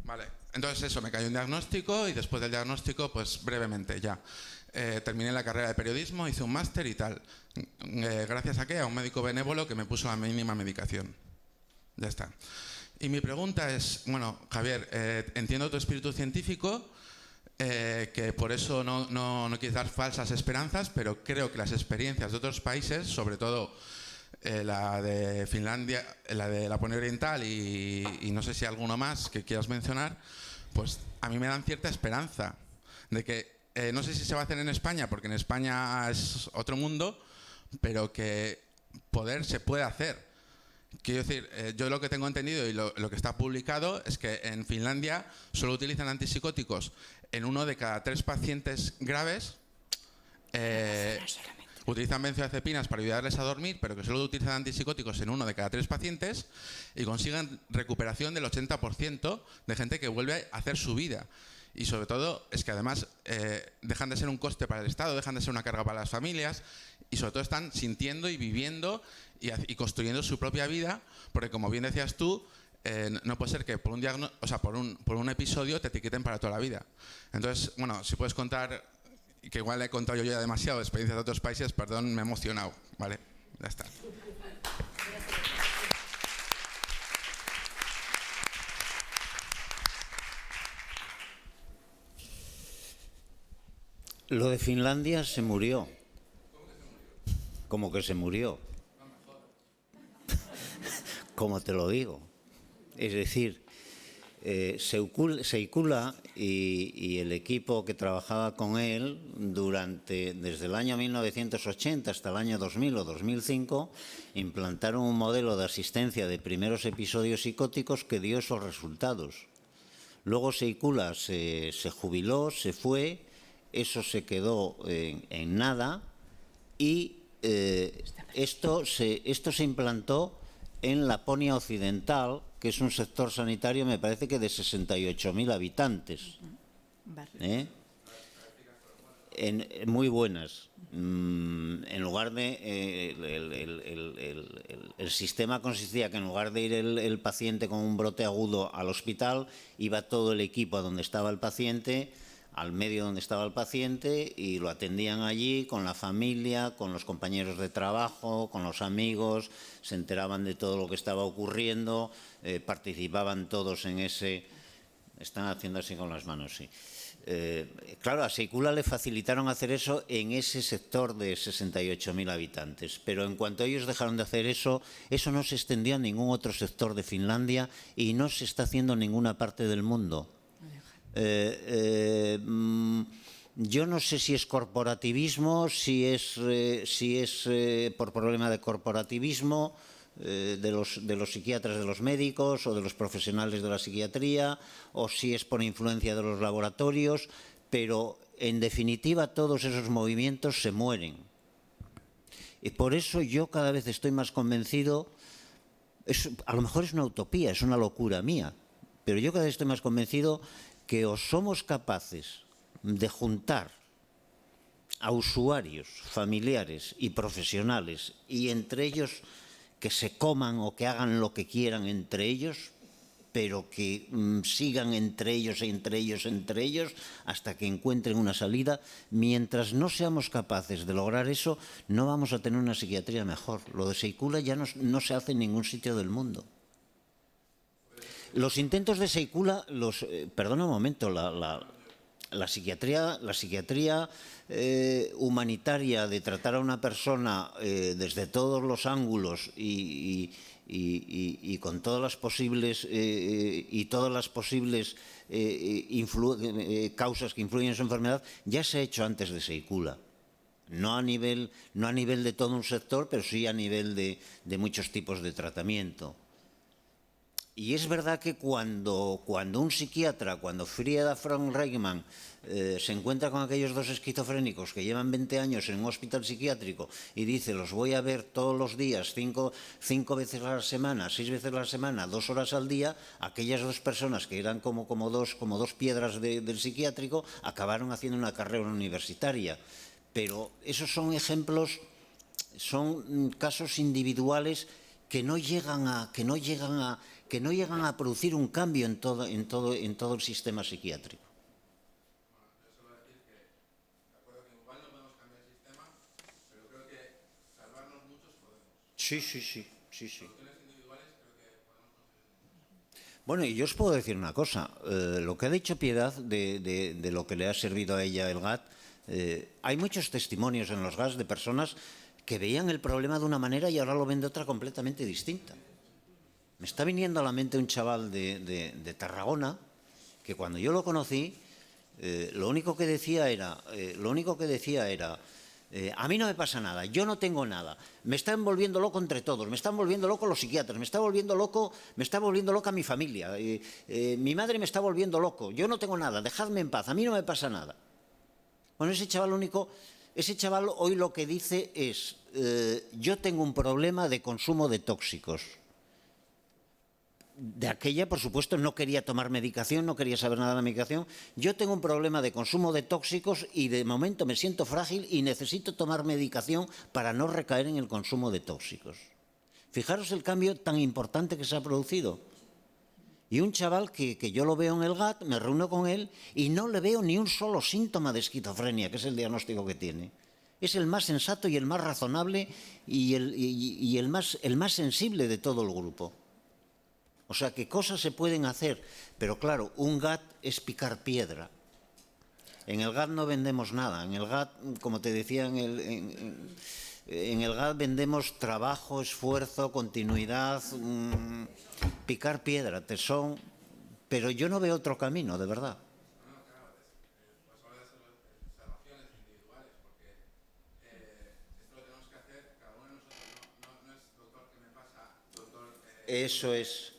S7: Vale, entonces eso, me cayó un diagnóstico y después del diagnóstico, pues brevemente ya. Terminé la carrera de periodismo, hice un máster y tal. ¿Gracias a qué? A un médico benévolo que me puso la mínima medicación. Ya está. Y mi pregunta es, bueno, Javier, entiendo tu espíritu científico, que por eso no quieres dar falsas esperanzas, pero creo que las experiencias de otros países, sobre todo la de Finlandia, la de Laponia Oriental y no sé si alguno más que quieras mencionar, pues a mí me dan cierta esperanza de que, no sé si se va a hacer en España, porque en España es otro mundo, pero que se puede hacer. Quiero decir, yo lo que tengo entendido y lo que está publicado es que en Finlandia solo utilizan antipsicóticos en 1 de cada 3 pacientes graves. Utilizan benzodiazepinas para ayudarles a dormir, pero que solo utilizan antipsicóticos en 1 de cada 3 pacientes y consiguen recuperación del 80% de gente que vuelve a hacer su vida. Y sobre todo es que además dejan de ser un coste para el Estado, dejan de ser una carga para las familias y sobre todo están sintiendo y viviendo y construyendo su propia vida, porque como bien decías tú, no puede ser que por un episodio te etiqueten para toda la vida. Entonces, bueno, si puedes contar, que igual le he contado yo ya demasiado de experiencias de otros países, perdón, me he emocionado, ¿vale? Ya está.
S3: Lo de Finlandia se murió. ¿Cómo que se murió? Como te lo digo. Es decir, Seikula y el equipo que trabajaba con él desde el año 1980 hasta el año 2000 o 2005, implantaron un modelo de asistencia de primeros episodios psicóticos que dio esos resultados. Luego Seikula se jubiló, se fue, eso se quedó en nada y esto se implantó en Laponia Occidental, que es un sector sanitario, me parece que de 68.000 habitantes. Muy buenas. En lugar de el sistema consistía que en lugar de ir el paciente con un brote agudo al hospital, iba todo el equipo a donde estaba el paciente, al medio donde estaba el paciente, y lo atendían allí con la familia, con los compañeros de trabajo, con los amigos, se enteraban de todo lo que estaba ocurriendo, participaban todos en ese... Están haciendo así con las manos, sí. Claro, a Seikula le facilitaron hacer eso en ese sector de 68.000 habitantes, pero en cuanto ellos dejaron de hacer eso, eso no se extendió a ningún otro sector de Finlandia y no se está haciendo en ninguna parte del mundo. Yo no sé si es corporativismo, si es por problema de corporativismo de los psiquiatras, de los médicos o de los profesionales de la psiquiatría, o si es por influencia de los laboratorios, pero en definitiva todos esos movimientos se mueren. Y por eso yo cada vez estoy más convencido, a lo mejor es una utopía, es una locura mía, pero yo cada vez estoy más convencido que o somos capaces de juntar a usuarios, familiares y profesionales, y entre ellos que se coman o que hagan lo que quieran entre ellos, pero que sigan entre ellos, hasta que encuentren una salida. Mientras no seamos capaces de lograr eso, no vamos a tener una psiquiatría mejor. Lo de Seikula ya no se hace en ningún sitio del mundo. Los intentos de Seikula, perdona un momento, la psiquiatría humanitaria de tratar a una persona desde todos los ángulos y con todas las posibles causas que influyen en su enfermedad, ya se ha hecho antes de Seikula. No a nivel de todo un sector, pero sí a nivel de muchos tipos de tratamiento. Y es verdad que cuando un psiquiatra, cuando Frieda Fromm-Reichmann se encuentra con aquellos dos esquizofrénicos que llevan 20 años en un hospital psiquiátrico y dice, los voy a ver todos los días, cinco veces a la semana, 6 veces a la semana, 2 horas al día, aquellas dos personas que eran como dos piedras del psiquiátrico acabaron haciendo una carrera universitaria. Pero esos son ejemplos, son casos individuales que no llegan a producir un cambio en todo el sistema psiquiátrico.
S7: Yo solo decir que, de acuerdo que igual no podemos cambiar el sistema, pero creo que salvarnos muchos podemos.
S3: Sí.
S7: Soluciones individuales creo que podemos conseguir.
S3: Bueno, y yo os puedo decir una cosa. Lo que ha dicho Piedad de lo que le ha servido a ella el GAT, hay muchos testimonios en los GATs de personas que veían el problema de una manera y ahora lo ven de otra completamente distinta. Me está viniendo a la mente un chaval de Tarragona que cuando yo lo conocí, lo único que decía era, a mí no me pasa nada, yo no tengo nada, me están volviendo loco entre todos, me están volviendo loco los psiquiatras, me está volviendo loca mi familia, mi madre me está volviendo loco, yo no tengo nada, dejadme en paz, a mí no me pasa nada. Bueno, ese chaval hoy lo que dice es, yo tengo un problema de consumo de tóxicos. De aquella, por supuesto, no quería tomar medicación, no quería saber nada de la medicación. Yo tengo un problema de consumo de tóxicos y de momento me siento frágil y necesito tomar medicación para no recaer en el consumo de tóxicos. Fijaros el cambio tan importante que se ha producido. Y un chaval que yo lo veo en el GAT, me reúno con él y no le veo ni un solo síntoma de esquizofrenia, que es el diagnóstico que tiene. Es el más sensato y el más razonable y el más sensible de todo el grupo. O sea, que cosas se pueden hacer, pero claro, un GAT es picar piedra. En el GAT no vendemos nada, en el GAT, como te decía, en el GAT vendemos trabajo, esfuerzo, continuidad, picar piedra, tesón, pero yo no veo otro camino, de verdad.
S7: Pues ahora de salvaciones individuales, porque esto lo tenemos que hacer cada uno de nosotros, no es doctor que me pasa, doctor...
S3: Eso es.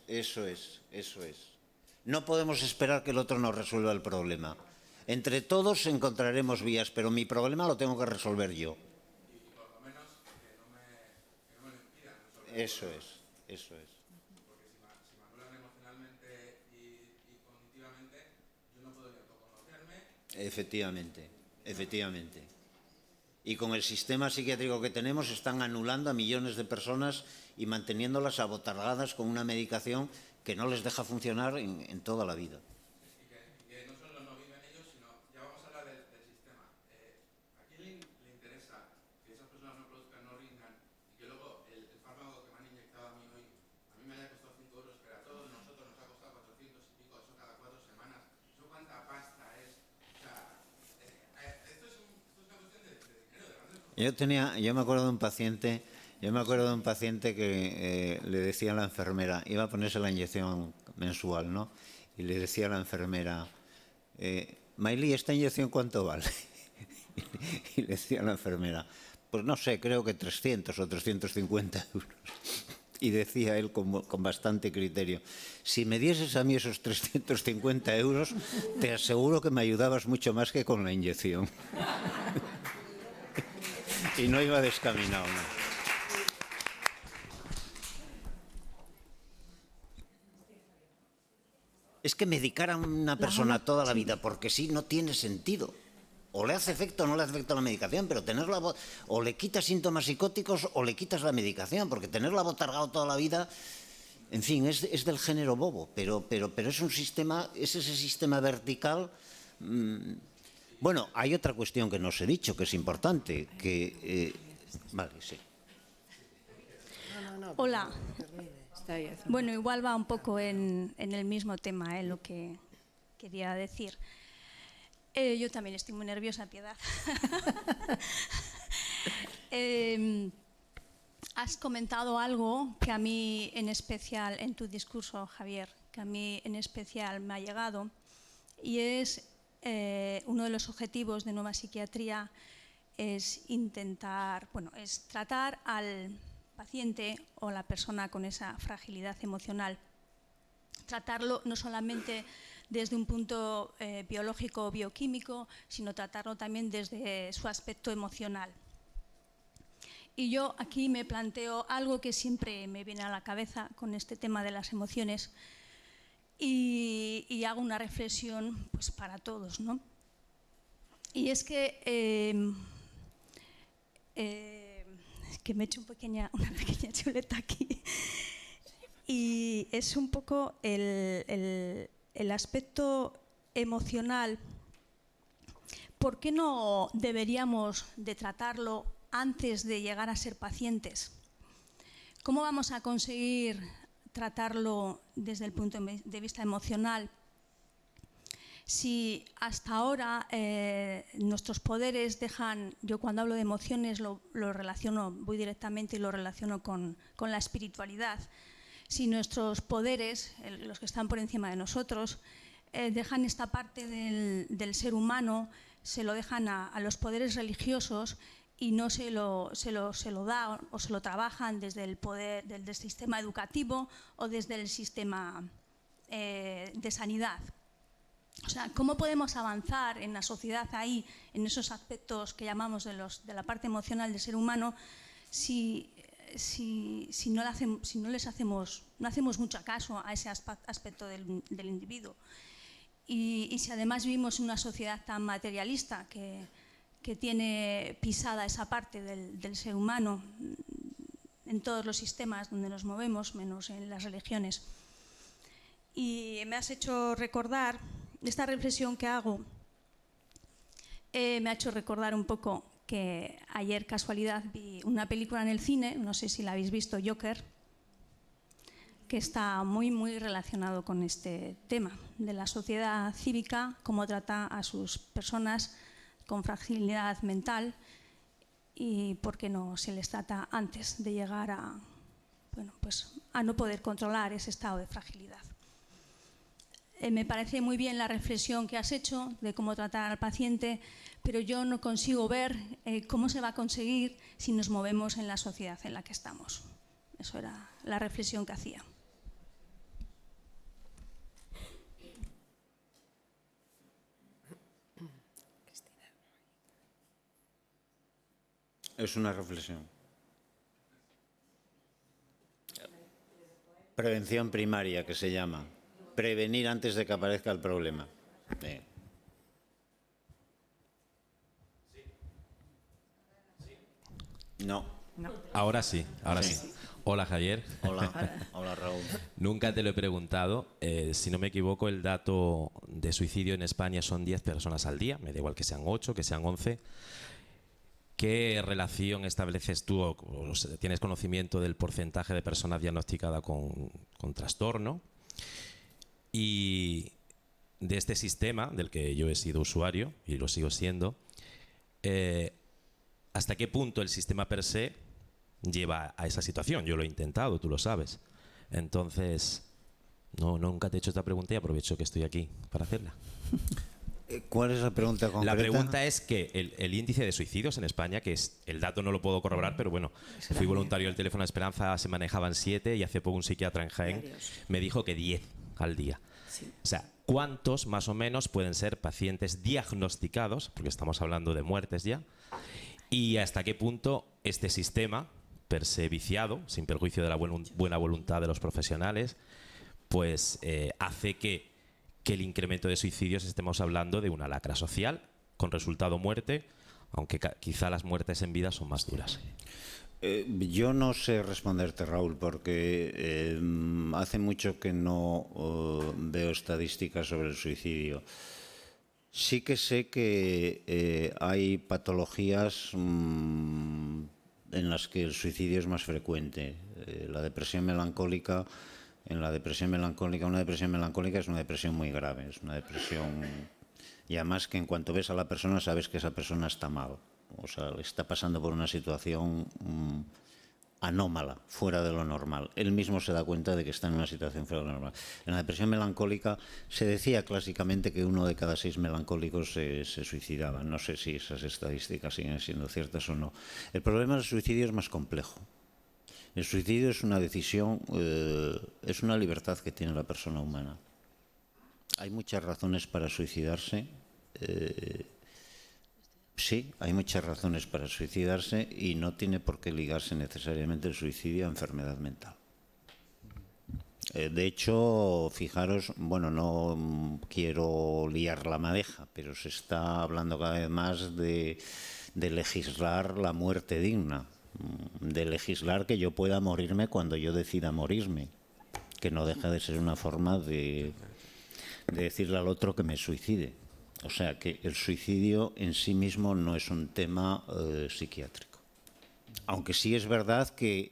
S3: No podemos esperar que el otro nos resuelva el problema. Entre todos encontraremos vías, pero mi problema lo tengo que resolver yo. Eso es, eso es.
S7: Porque si me anulan emocionalmente y cognitivamente, yo no puedo ni autoconocerme.
S3: Efectivamente, efectivamente. Y con el sistema psiquiátrico que tenemos están anulando a millones de personas y manteniéndolas abotargadas con una medicación que no les deja funcionar en toda la vida.
S7: Y que no solo no viven ellos, sino ya vamos a hablar del sistema. ¿A quién le interesa que esas personas no produzcan, no rindan y que luego el fármaco que me han inyectado a mí hoy, a mí me haya costado 5 euros, pero a todos nosotros nos ha costado 400 y pico, eso cada 4 semanas? ¿Eso cuánta pasta es? O sea, esto es una cuestión de dinero, de grandes.
S3: Yo me acuerdo de un paciente que le decía a la enfermera, iba a ponerse la inyección mensual, ¿no? Y le decía a la enfermera, Maylí, ¿esta inyección cuánto vale? Y le decía a la enfermera, pues no sé, creo que 300 o 350 euros. Y decía él con bastante criterio, si me dieses a mí esos 350 euros, te aseguro que me ayudabas mucho más que con la inyección. Y no iba descaminado, ¿no? Es que medicar a una persona toda la vida porque sí no tiene sentido. O le hace efecto o no le hace efecto la medicación, pero tenerla o le quitas síntomas psicóticos o le quitas la medicación, porque tenerla botargado toda la vida, en fin, es del género bobo, pero es un sistema, es ese sistema vertical. Bueno, hay otra cuestión que no os he dicho, que es importante, que... vale, sí.
S8: Hola. Bueno, igual va un poco en el mismo tema, lo que quería decir. Yo también estoy muy nerviosa, Piedad. Has comentado algo que a mí en especial, en tu discurso, Javier, que a mí en especial me ha llegado, y es uno de los objetivos de Nueva Psiquiatría es intentar, bueno, es tratar al paciente o la persona con esa fragilidad emocional, tratarlo no solamente desde un punto biológico o bioquímico, sino tratarlo también desde su aspecto emocional. Y yo aquí me planteo algo que siempre me viene a la cabeza con este tema de las emociones y hago una reflexión pues, para todos, ¿no? Y es que me he hecho una pequeña chuleta aquí. Y es un poco el aspecto emocional. ¿Por qué no deberíamos de tratarlo antes de llegar a ser pacientes? ¿Cómo vamos a conseguir tratarlo desde el punto de vista emocional si hasta ahora nuestros poderes dejan, yo cuando hablo de emociones lo relaciono, voy directamente y lo relaciono con la espiritualidad, si nuestros poderes, los que están por encima de nosotros, dejan esta parte del ser humano, se lo dejan a los poderes religiosos y no se lo da o se lo trabajan desde el poder del sistema educativo o desde el sistema de sanidad. O sea, ¿cómo podemos avanzar en la sociedad ahí, en esos aspectos que llamamos de la parte emocional del ser humano, si no hacemos mucho caso a ese aspecto del individuo? Y si además vivimos en una sociedad tan materialista que tiene pisada esa parte del ser humano en todos los sistemas donde nos movemos, menos en las religiones. Y me has hecho recordar, esta reflexión que hago, me ha hecho recordar un poco que ayer, casualidad, vi una película en el cine, no sé si la habéis visto, Joker, que está muy, muy relacionado con este tema de la sociedad cívica, cómo trata a sus personas con fragilidad mental y por qué no se les trata antes de llegar a no poder controlar ese estado de fragilidad. Me parece muy bien la reflexión que has hecho de cómo tratar al paciente, pero yo no consigo ver cómo se va a conseguir si nos movemos en la sociedad en la que estamos. Eso era la reflexión que hacía.
S3: Es una reflexión. Prevención primaria, que se llama. Prevenir antes de que aparezca el problema. No.
S9: Ahora sí, ahora sí. Hola, Javier.
S3: Hola, Raúl.
S9: Nunca te lo he preguntado. Si no me equivoco, el dato de suicidio en España son 10 personas al día. Me da igual que sean 8, que sean 11. ¿Qué relación estableces tú o tienes conocimiento del porcentaje de personas diagnosticadas con trastorno? Y de este sistema, del que yo he sido usuario y lo sigo siendo, ¿hasta qué punto el sistema per se lleva a esa situación? Yo lo he intentado, tú lo sabes. Entonces, nunca te he hecho esta pregunta y aprovecho que estoy aquí para hacerla.
S3: ¿Cuál es la pregunta concreta?
S9: La pregunta es que el índice de suicidios en España, que es el dato no lo puedo corroborar, pero bueno, fui voluntario del Teléfono de Esperanza, se manejaban 7 y hace poco un psiquiatra en Jaén me dijo que 10 al día.
S2: Sí.
S9: O sea, ¿cuántos más o menos pueden ser pacientes diagnosticados, porque estamos hablando de muertes ya, y hasta qué punto este sistema, per se viciado, sin perjuicio de la buena voluntad de los profesionales, pues hace que el incremento de suicidios estemos hablando de una lacra social con resultado muerte, aunque quizá las muertes en vida son más duras?
S3: Yo no sé responderte, Raúl, porque hace mucho que no veo estadísticas sobre el suicidio. Sí que sé que hay patologías en las que el suicidio es más frecuente. La depresión melancólica. Una depresión melancólica es una depresión muy grave, es una depresión, y además que en cuanto ves a la persona sabes que esa persona está mal, o sea, está pasando por una situación anómala, fuera de lo normal. Él mismo se da cuenta de que está en una situación fuera de lo normal. En la depresión melancólica se decía clásicamente que 1 de cada 6 melancólicos se suicidaban. No sé si esas estadísticas siguen siendo ciertas o no. El problema del suicidio es más complejo. El suicidio es una decisión, es una libertad que tiene la persona humana. Hay muchas razones para suicidarse. Sí, hay muchas razones para suicidarse y no tiene por qué ligarse necesariamente el suicidio a enfermedad mental. De hecho, fijaros, bueno, no quiero liar la madeja, pero se está hablando cada vez más de legislar la muerte digna. De legislar que yo pueda morirme cuando yo decida morirme, que no deja de ser una forma de decirle al otro que me suicide. O sea que el suicidio en sí mismo no es un tema psiquiátrico. Aunque sí es verdad que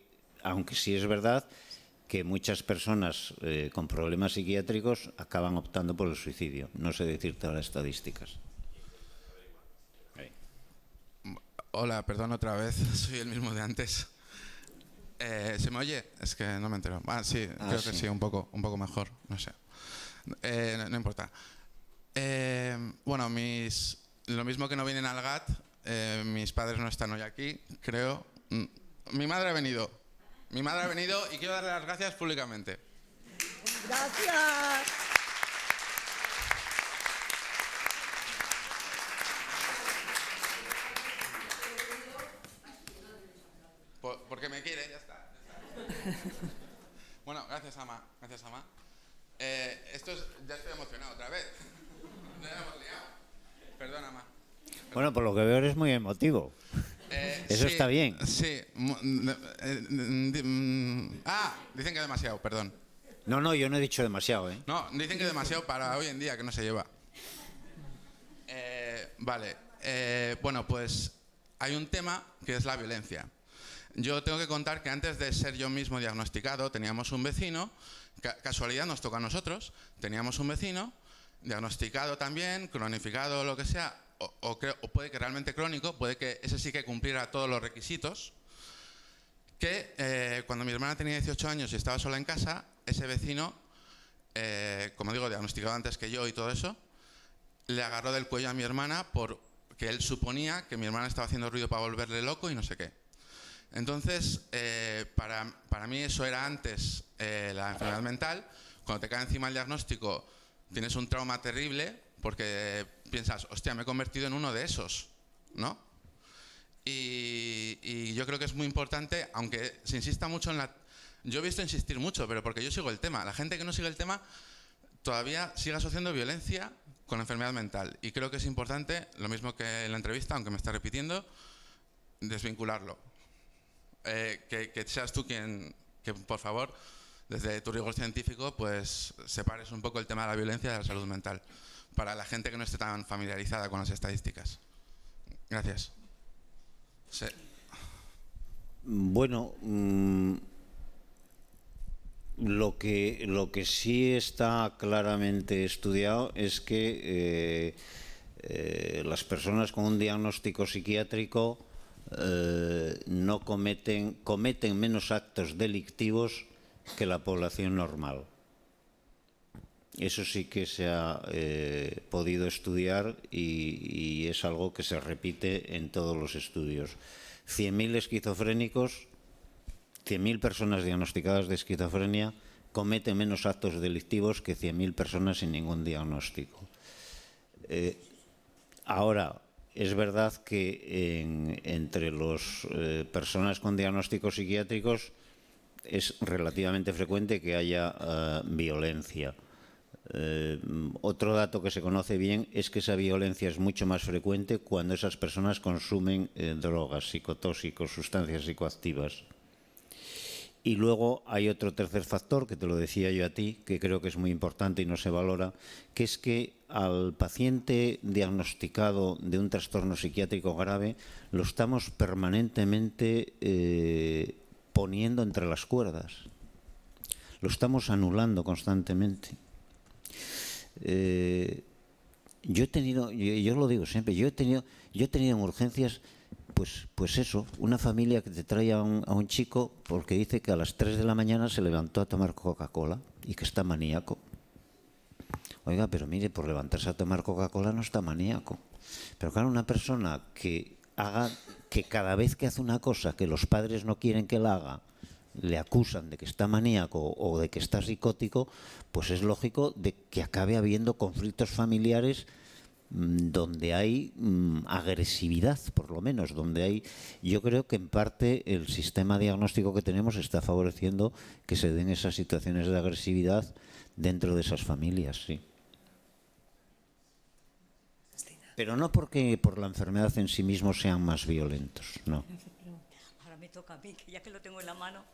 S3: muchas personas con problemas psiquiátricos acaban optando por el suicidio. No sé decirte las estadísticas.
S7: Hola, perdón otra vez, soy el mismo de antes. ¿Se me oye? Es que no me entero. Sí, creo que sí, un poco mejor, no sé. No importa. Bueno, lo mismo que no vienen al GAT, mis padres no están hoy aquí, creo. Mi madre ha venido y quiero darle las gracias públicamente.
S2: Gracias.
S7: Porque me quiere, ya está. Bueno, gracias, Ama. Ya estoy emocionado otra vez. Ya la hemos liado. Perdón, Ama.
S3: Bueno, por lo que veo eres muy emotivo. Eso
S7: sí,
S3: está bien.
S7: Sí. Dicen que demasiado, perdón.
S3: No, yo no he dicho demasiado, ¿eh?
S7: No, dicen que demasiado para hoy en día, que no se lleva. Vale. Bueno, pues hay un tema que es la violencia. Yo tengo que contar que antes de ser yo mismo diagnosticado, teníamos un vecino, casualidad nos toca a nosotros, teníamos un vecino diagnosticado también, cronificado, lo que sea, o puede que realmente crónico, puede que ese sí que cumpliera todos los requisitos, que cuando mi hermana tenía 18 años y estaba sola en casa, ese vecino, como digo, diagnosticado antes que yo y todo eso, le agarró del cuello a mi hermana porque él suponía que mi hermana estaba haciendo ruido para volverle loco y no sé qué. Entonces, para mí eso era antes la enfermedad mental. Cuando te cae encima el diagnóstico, tienes un trauma terrible porque piensas, hostia, me he convertido en uno de esos, ¿no? Y yo creo que es muy importante, aunque se insista mucho en la... Yo he visto insistir mucho, pero porque yo sigo el tema. La gente que no sigue el tema todavía sigue asociando violencia con enfermedad mental. Y creo que es importante, lo mismo que en la entrevista, aunque me está repitiendo, desvincularlo. Que seas tú quien, que por favor, desde tu rigor científico, pues separes un poco el tema de la violencia de la salud mental, para la gente que no esté tan familiarizada con las estadísticas. Gracias. Sí.
S3: Bueno, lo que sí está claramente estudiado es que las personas con un diagnóstico psiquiátrico cometen menos actos delictivos que la población normal. Eso sí que se ha podido estudiar y es algo que se repite en todos los estudios. 100.000 esquizofrénicos, 100.000 personas diagnosticadas de esquizofrenia cometen menos actos delictivos que 100.000 personas sin ningún diagnóstico. Ahora, es verdad que entre las personas con diagnósticos psiquiátricos es relativamente frecuente que haya violencia. Otro dato que se conoce bien es que esa violencia es mucho más frecuente cuando esas personas consumen drogas, psicotóxicos, sustancias psicoactivas. Y luego hay otro tercer factor, que te lo decía yo a ti, que creo que es muy importante y no se valora, que es que al paciente diagnosticado de un trastorno psiquiátrico grave lo estamos permanentemente poniendo entre las cuerdas. Lo estamos anulando constantemente. Yo lo digo siempre, yo he tenido en urgencias, pues eso, una familia que te trae a un chico porque dice que a las 3 de la mañana se levantó a tomar Coca-Cola y que está maníaco. Oiga, pero mire, por levantarse a tomar Coca-Cola no está maníaco. Pero claro, una persona que cada vez que hace una cosa que los padres no quieren que la haga, le acusan de que está maníaco o de que está psicótico, pues es lógico de que acabe habiendo conflictos familiares donde hay agresividad, por lo menos, donde hay... Yo creo que en parte el sistema diagnóstico que tenemos está favoreciendo que se den esas situaciones de agresividad dentro de esas familias, sí. Pero no porque por la enfermedad en sí mismo sean más violentos, no.
S10: Ahora me toca a mí, que ya que lo tengo en la mano.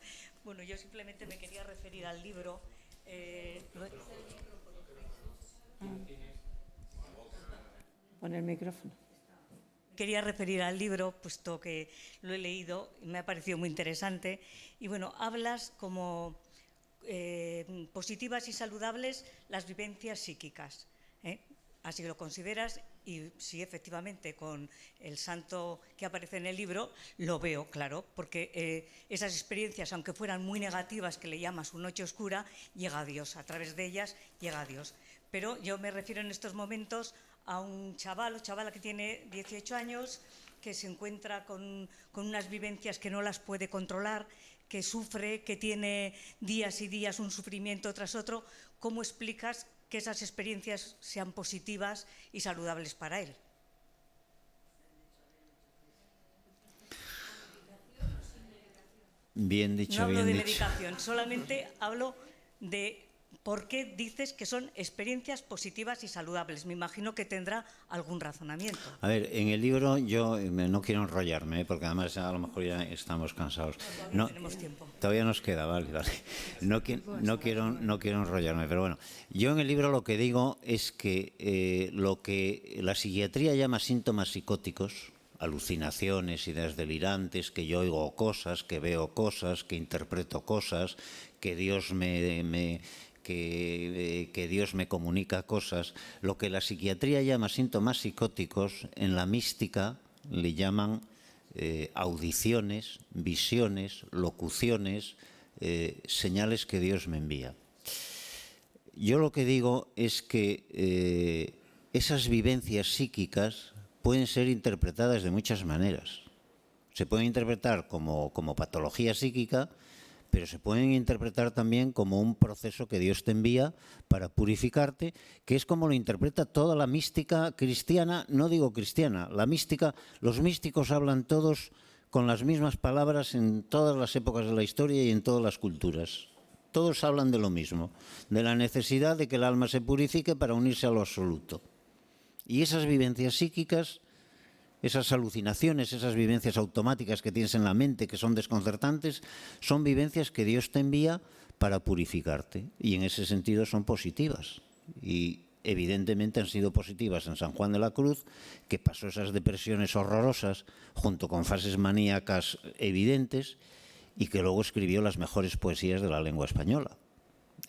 S10: Bueno, yo simplemente me quería referir al libro.
S2: Pon el micrófono.
S10: Quería referir al libro, puesto que lo he leído y me ha parecido muy interesante. Y bueno, hablas como positivas y saludables las vivencias psíquicas, ¿eh? Así que lo consideras, y sí, efectivamente, con el santo que aparece en el libro, lo veo, claro, porque esas experiencias, aunque fueran muy negativas, que le llamas una noche oscura, llega a Dios, a través de ellas llega a Dios. Pero yo me refiero en estos momentos a un chaval o chavala que tiene 18 años, que se encuentra con unas vivencias que no las puede controlar, que sufre, que tiene días y días un sufrimiento tras otro. ¿Cómo explicas que esas experiencias sean positivas y saludables para él?
S3: Bien dicho,
S10: no hablo
S3: bien
S10: de
S3: dicho.
S10: medicación, solamente hablo de por qué dices que son experiencias positivas y saludables. Me imagino que tendrá algún razonamiento.
S3: A ver, en el libro yo no quiero enrollarme, porque además a lo mejor ya estamos cansados.
S10: No tenemos tiempo.
S3: Todavía nos queda, vale. No quiero enrollarme, pero bueno. Yo en el libro lo que digo es que lo que la psiquiatría llama síntomas psicóticos, alucinaciones, ideas delirantes, que yo oigo cosas, que veo cosas, que interpreto cosas, que Dios que Dios me comunica cosas. Lo que la psiquiatría llama síntomas psicóticos, en la mística le llaman audiciones, visiones, locuciones, señales que Dios me envía. Yo lo que digo es que esas vivencias psíquicas pueden ser interpretadas de muchas maneras. Se pueden interpretar como patología psíquica, pero se pueden interpretar también como un proceso que Dios te envía para purificarte, que es como lo interpreta toda la mística cristiana, no digo cristiana, la mística, los místicos hablan todos con las mismas palabras en todas las épocas de la historia y en todas las culturas. Todos hablan de lo mismo, de la necesidad de que el alma se purifique para unirse a lo absoluto. Y esas vivencias psíquicas, esas alucinaciones, esas vivencias automáticas que tienes en la mente, que son desconcertantes, son vivencias que Dios te envía para purificarte. Y en ese sentido son positivas. Y evidentemente han sido positivas en San Juan de la Cruz, que pasó esas depresiones horrorosas junto con fases maníacas evidentes y que luego escribió las mejores poesías de la lengua española.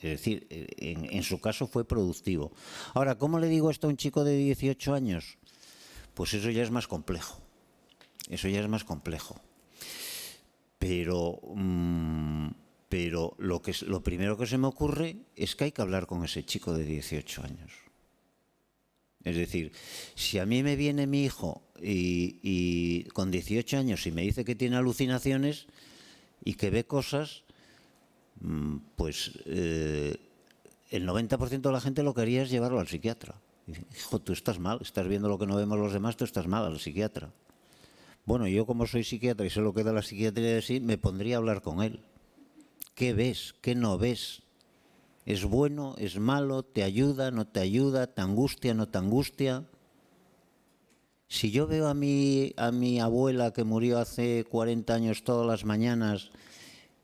S3: Es decir, en su caso fue productivo. Ahora, ¿cómo le digo esto a un chico de 18 años? Pues eso ya es más complejo. Eso ya es más complejo. Pero lo primero que se me ocurre es que hay que hablar con ese chico de 18 años. Es decir, si a mí me viene mi hijo y con 18 años y me dice que tiene alucinaciones y que ve cosas, pues el 90% de la gente lo que haría es llevarlo al psiquiatra. Hijo, tú estás mal, estás viendo lo que no vemos los demás, tú estás mal, al psiquiatra. Bueno, yo como soy psiquiatra y sé lo que da la psiquiatría de sí, me pondría a hablar con él. ¿Qué ves? ¿Qué no ves? ¿Es bueno? ¿Es malo? ¿Te ayuda? ¿No te ayuda? ¿Te angustia? ¿No te angustia? Si yo veo a mi abuela que murió hace 40 años todas las mañanas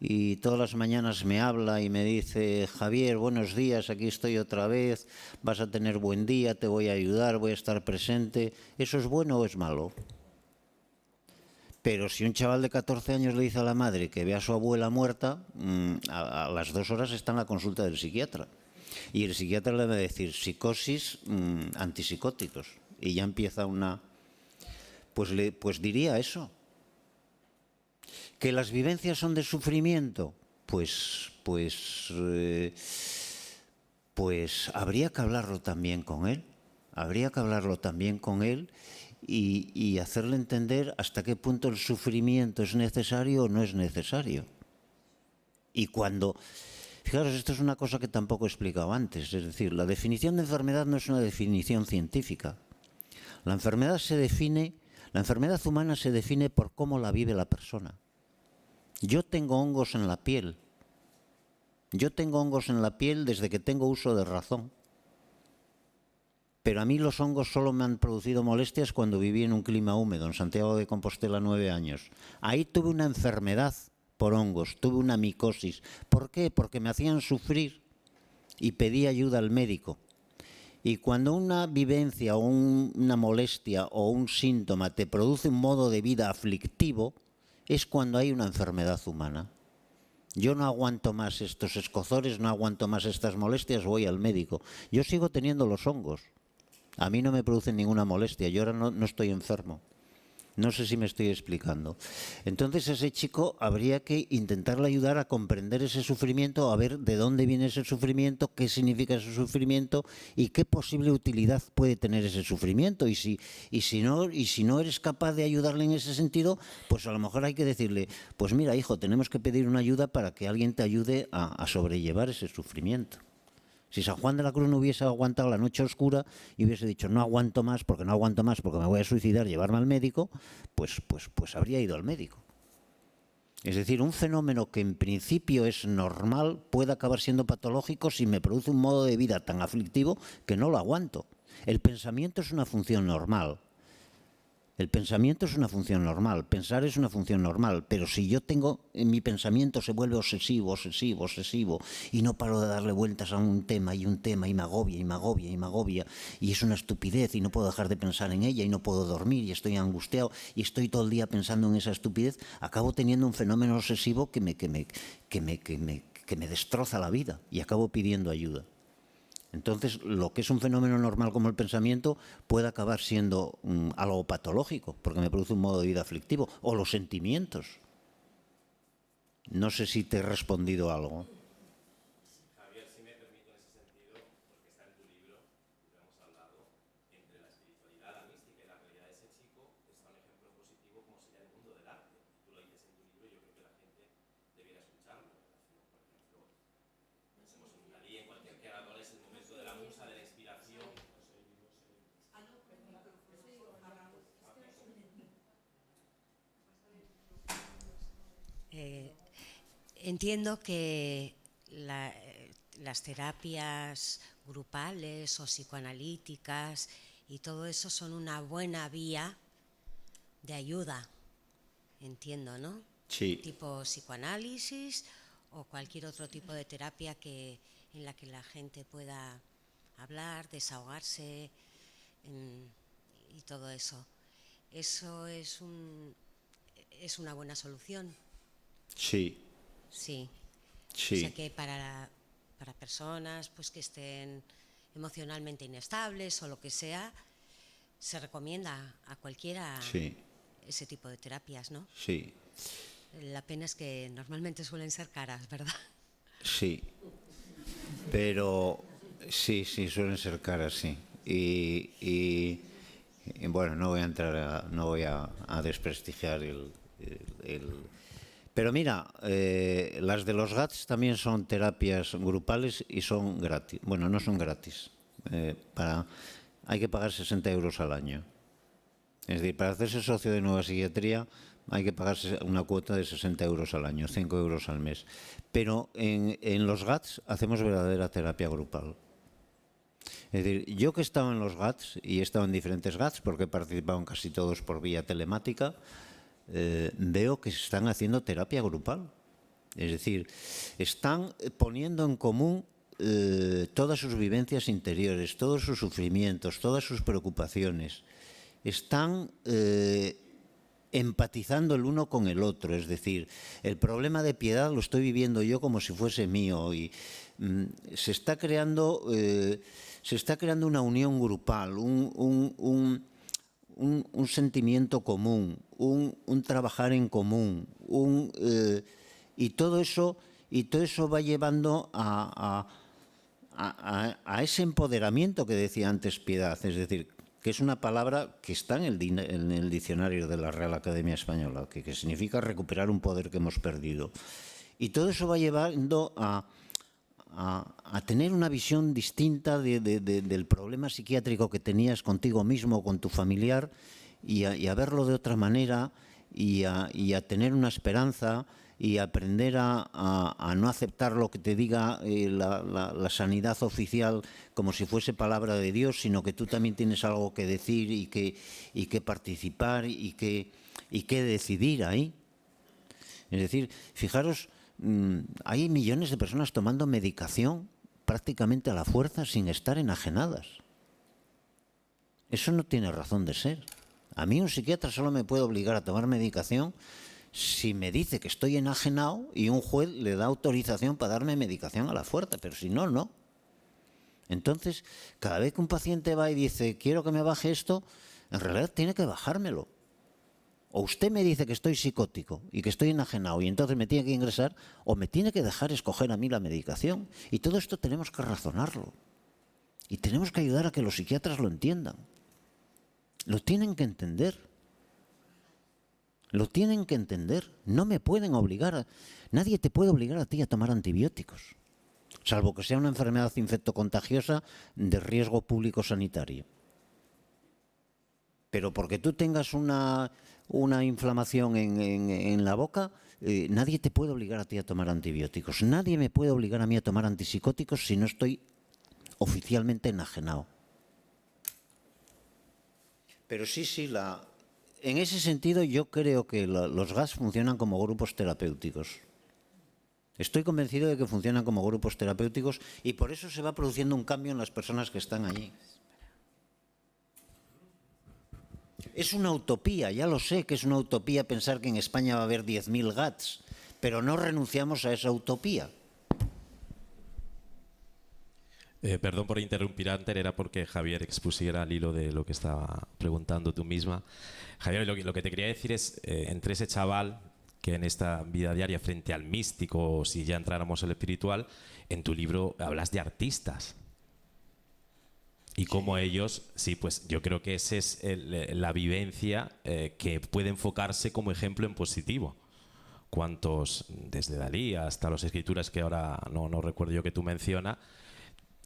S3: y todas las mañanas me habla y me dice: Javier, buenos días, aquí estoy otra vez, vas a tener buen día, te voy a ayudar, voy a estar presente, ¿eso es bueno o es malo? Pero si un chaval de 14 años le dice a la madre que ve a su abuela muerta, a las 2 horas está en la consulta del psiquiatra. Y el psiquiatra le va a decir psicosis, antipsicóticos. Y ya empieza una... Pues diría eso. ¿Que las vivencias son de sufrimiento? Pues habría que hablarlo también con él. Habría que hablarlo también con él y hacerle entender hasta qué punto el sufrimiento es necesario o no es necesario. Y cuando... Fijaros, esto es una cosa que tampoco he explicado antes. Es decir, la definición de enfermedad no es una definición científica. La enfermedad humana se define por cómo la vive la persona. Yo tengo hongos en la piel. Yo tengo hongos en la piel desde que tengo uso de razón. Pero a mí los hongos solo me han producido molestias cuando viví en un clima húmedo, en Santiago de Compostela 9 años. Ahí tuve una enfermedad por hongos, tuve una micosis. ¿Por qué? Porque me hacían sufrir y pedí ayuda al médico. Y cuando una vivencia o una molestia o un síntoma te produce un modo de vida aflictivo, es cuando hay una enfermedad humana. Yo no aguanto más estos escozores, no aguanto más estas molestias, voy al médico. Yo sigo teniendo los hongos. A mí no me producen ninguna molestia, yo ahora no estoy enfermo. No sé si me estoy explicando. Entonces ese chico habría que intentarle ayudar a comprender ese sufrimiento, a ver de dónde viene ese sufrimiento, qué significa ese sufrimiento y qué posible utilidad puede tener ese sufrimiento. Y si no eres capaz de ayudarle en ese sentido, pues a lo mejor hay que decirle, pues mira, hijo, tenemos que pedir una ayuda para que alguien te ayude a sobrellevar ese sufrimiento. Si San Juan de la Cruz no hubiese aguantado la noche oscura y hubiese dicho no aguanto más porque me voy a suicidar, llevarme al médico, pues habría ido al médico. Es decir, un fenómeno que en principio es normal puede acabar siendo patológico si me produce un modo de vida tan aflictivo que no lo aguanto. El pensamiento es una función normal. El pensamiento es una función normal, pensar es una función normal, pero si yo tengo, en mi pensamiento se vuelve obsesivo y no paro de darle vueltas a un tema y me agobia y es una estupidez y no puedo dejar de pensar en ella y no puedo dormir y estoy angustiado y estoy todo el día pensando en esa estupidez, acabo teniendo un fenómeno obsesivo que me destroza la vida y acabo pidiendo ayuda. Entonces, lo que es un fenómeno normal como el pensamiento puede acabar siendo algo patológico, porque me produce un modo de vida aflictivo, o los sentimientos. No sé si te he respondido algo.
S9: Javier, si me permito en ese sentido, porque está en tu libro, lo hemos hablado, entre la espiritualidad, la mística y la realidad de ese chico, está un ejemplo positivo como sería el mundo del arte. Tú lo dices en tu libro y yo creo que la gente debiera escucharlo.
S11: Entiendo que las terapias grupales o psicoanalíticas y todo eso son una buena vía de ayuda, entiendo, ¿no?
S3: Sí.
S11: Tipo psicoanálisis o cualquier otro tipo de terapia en la que la gente pueda hablar, desahogarse y todo eso. ¿Eso es una buena solución?
S3: Sí.
S11: Sí.
S3: Sí.
S11: O sea que para personas pues que estén emocionalmente inestables o lo que sea, se recomienda a cualquiera ese tipo de terapias, ¿no?
S3: Sí.
S11: La pena es que normalmente suelen ser caras, ¿verdad?
S3: Sí. Pero sí, suelen ser caras, sí. Y bueno, no voy a desprestigiar el Pero mira, las de los GATS también son terapias grupales y son gratis. Bueno, no son gratis. Hay que pagar 60 euros al año. Es decir, para hacerse socio de Nueva Psiquiatría hay que pagarse una cuota de 60 euros al año, 5 euros al mes. Pero en los GATS hacemos verdadera terapia grupal. Es decir, yo que he estado en los GATS y he estado en diferentes GATS, porque he participado en casi todos por vía telemática, veo que se están haciendo terapia grupal. Es decir, están poniendo en común todas sus vivencias interiores, todos sus sufrimientos, todas sus preocupaciones. Están empatizando el uno con el otro. Es decir, el problema de Piedad lo estoy viviendo yo como si fuese mío y se está creando una unión grupal, un sentimiento común, un trabajar en común, y todo eso va llevando a ese empoderamiento que decía antes Piedad, es decir, que es una palabra que está en el diccionario de la Real Academia Española, que significa recuperar un poder que hemos perdido. Y todo eso va llevando a tener una visión distinta del problema psiquiátrico que tenías contigo mismo o con tu familiar y a verlo de otra manera y a tener una esperanza y aprender a no aceptar lo que te diga la sanidad oficial como si fuese palabra de Dios, sino que tú también tienes algo que decir y que participar y que decidir ahí. Es decir, fijaros, hay millones de personas tomando medicación prácticamente a la fuerza sin estar enajenadas. Eso no tiene razón de ser. A mí un psiquiatra solo me puede obligar a tomar medicación si me dice que estoy enajenado y un juez le da autorización para darme medicación a la fuerza, pero si no, no. Entonces, cada vez que un paciente va y dice, quiero que me baje esto, en realidad tiene que bajármelo. O usted me dice que estoy psicótico y que estoy enajenado y entonces me tiene que ingresar, o me tiene que dejar escoger a mí la medicación. Y todo esto tenemos que razonarlo. Y tenemos que ayudar a que los psiquiatras lo entiendan. Lo tienen que entender. Lo tienen que entender. No me pueden obligar. Nadie te puede obligar a ti a tomar antibióticos. Salvo que sea una enfermedad infectocontagiosa de riesgo público sanitario. Pero porque tú tengas una inflamación en la boca, nadie te puede obligar a ti a tomar antibióticos. Nadie me puede obligar a mí a tomar antipsicóticos si no estoy oficialmente enajenado. Pero sí, en ese sentido yo creo que los GAS funcionan como grupos terapéuticos. Estoy convencido de que funcionan como grupos terapéuticos y por eso se va produciendo un cambio en las personas que están allí. Es una utopía, ya lo sé que es una utopía pensar que en España va a haber 10.000 GATS, pero no renunciamos a esa utopía.
S9: Perdón por interrumpir antes, era porque Javier expusiera al hilo de lo que estaba preguntando tú misma. Javier, lo que te quería decir es, entre ese chaval que en esta vida diaria frente al místico, o si ya entráramos en lo espiritual, en tu libro hablas de artistas. Y cómo ellos, sí, pues yo creo que esa es la vivencia que puede enfocarse como ejemplo en positivo. Cuántos, desde Dalí hasta las escrituras que ahora no recuerdo yo que tú mencionas,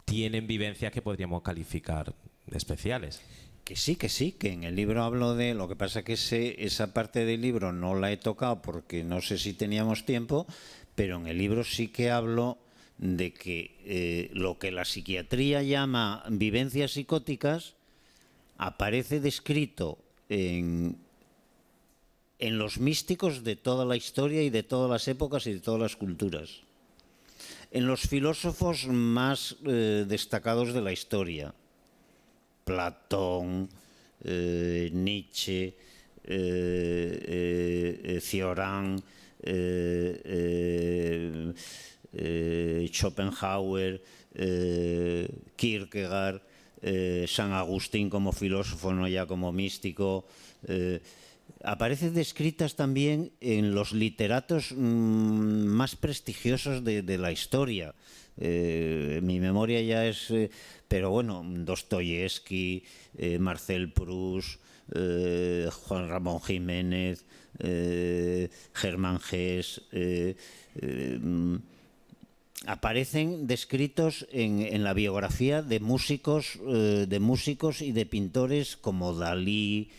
S9: tienen vivencias que podríamos calificar de especiales.
S3: Que sí, que en el libro hablo de... Lo que pasa que esa parte del libro no la he tocado porque no sé si teníamos tiempo, pero en el libro sí que hablo de que lo que la psiquiatría llama vivencias psicóticas aparece descrito en los místicos de toda la historia y de todas las épocas y de todas las culturas. En los filósofos más destacados de la historia, Platón, Nietzsche, Cioran, Schopenhauer, Kierkegaard, San Agustín como filósofo, no ya como místico, aparecen descritas también en los literatos más prestigiosos de la historia. Mi memoria ya es... pero bueno, Dostoyevsky, Marcel Proust, Juan Ramón Jiménez, Germán Gess... aparecen descritos en la biografía de músicos y de pintores como Dalí,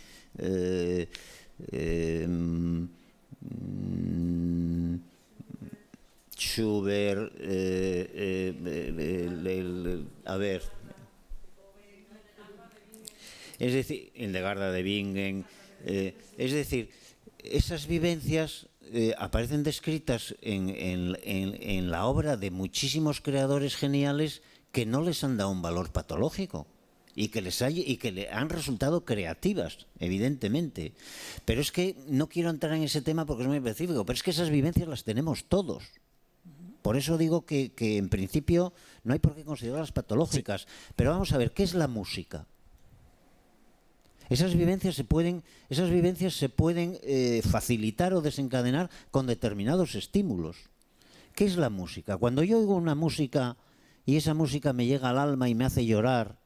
S3: Schubert, a ver, es decir, Hildegarda de Bingen, es decir, esas vivencias aparecen descritas en la obra de muchísimos creadores geniales que no les han dado un valor patológico y que le han resultado creativas, evidentemente. Pero es que no quiero entrar en ese tema porque es muy específico, pero es que esas vivencias las tenemos todos. Por eso digo que en principio no hay por qué considerarlas patológicas. Sí. Pero vamos a ver, ¿qué es la música? Esas vivencias se pueden facilitar o desencadenar con determinados estímulos. ¿Qué es la música? Cuando yo oigo una música y esa música me llega al alma y me hace llorar,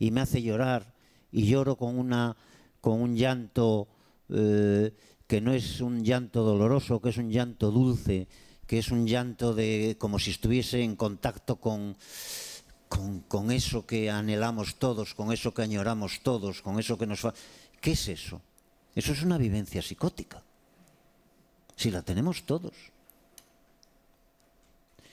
S3: y lloro con un llanto que no es un llanto doloroso, que es un llanto dulce, que es un llanto como si estuviese en contacto con eso que anhelamos todos, con eso que añoramos todos, con eso que nos fa... ¿Qué es eso? Eso es una vivencia psicótica. Si la tenemos todos.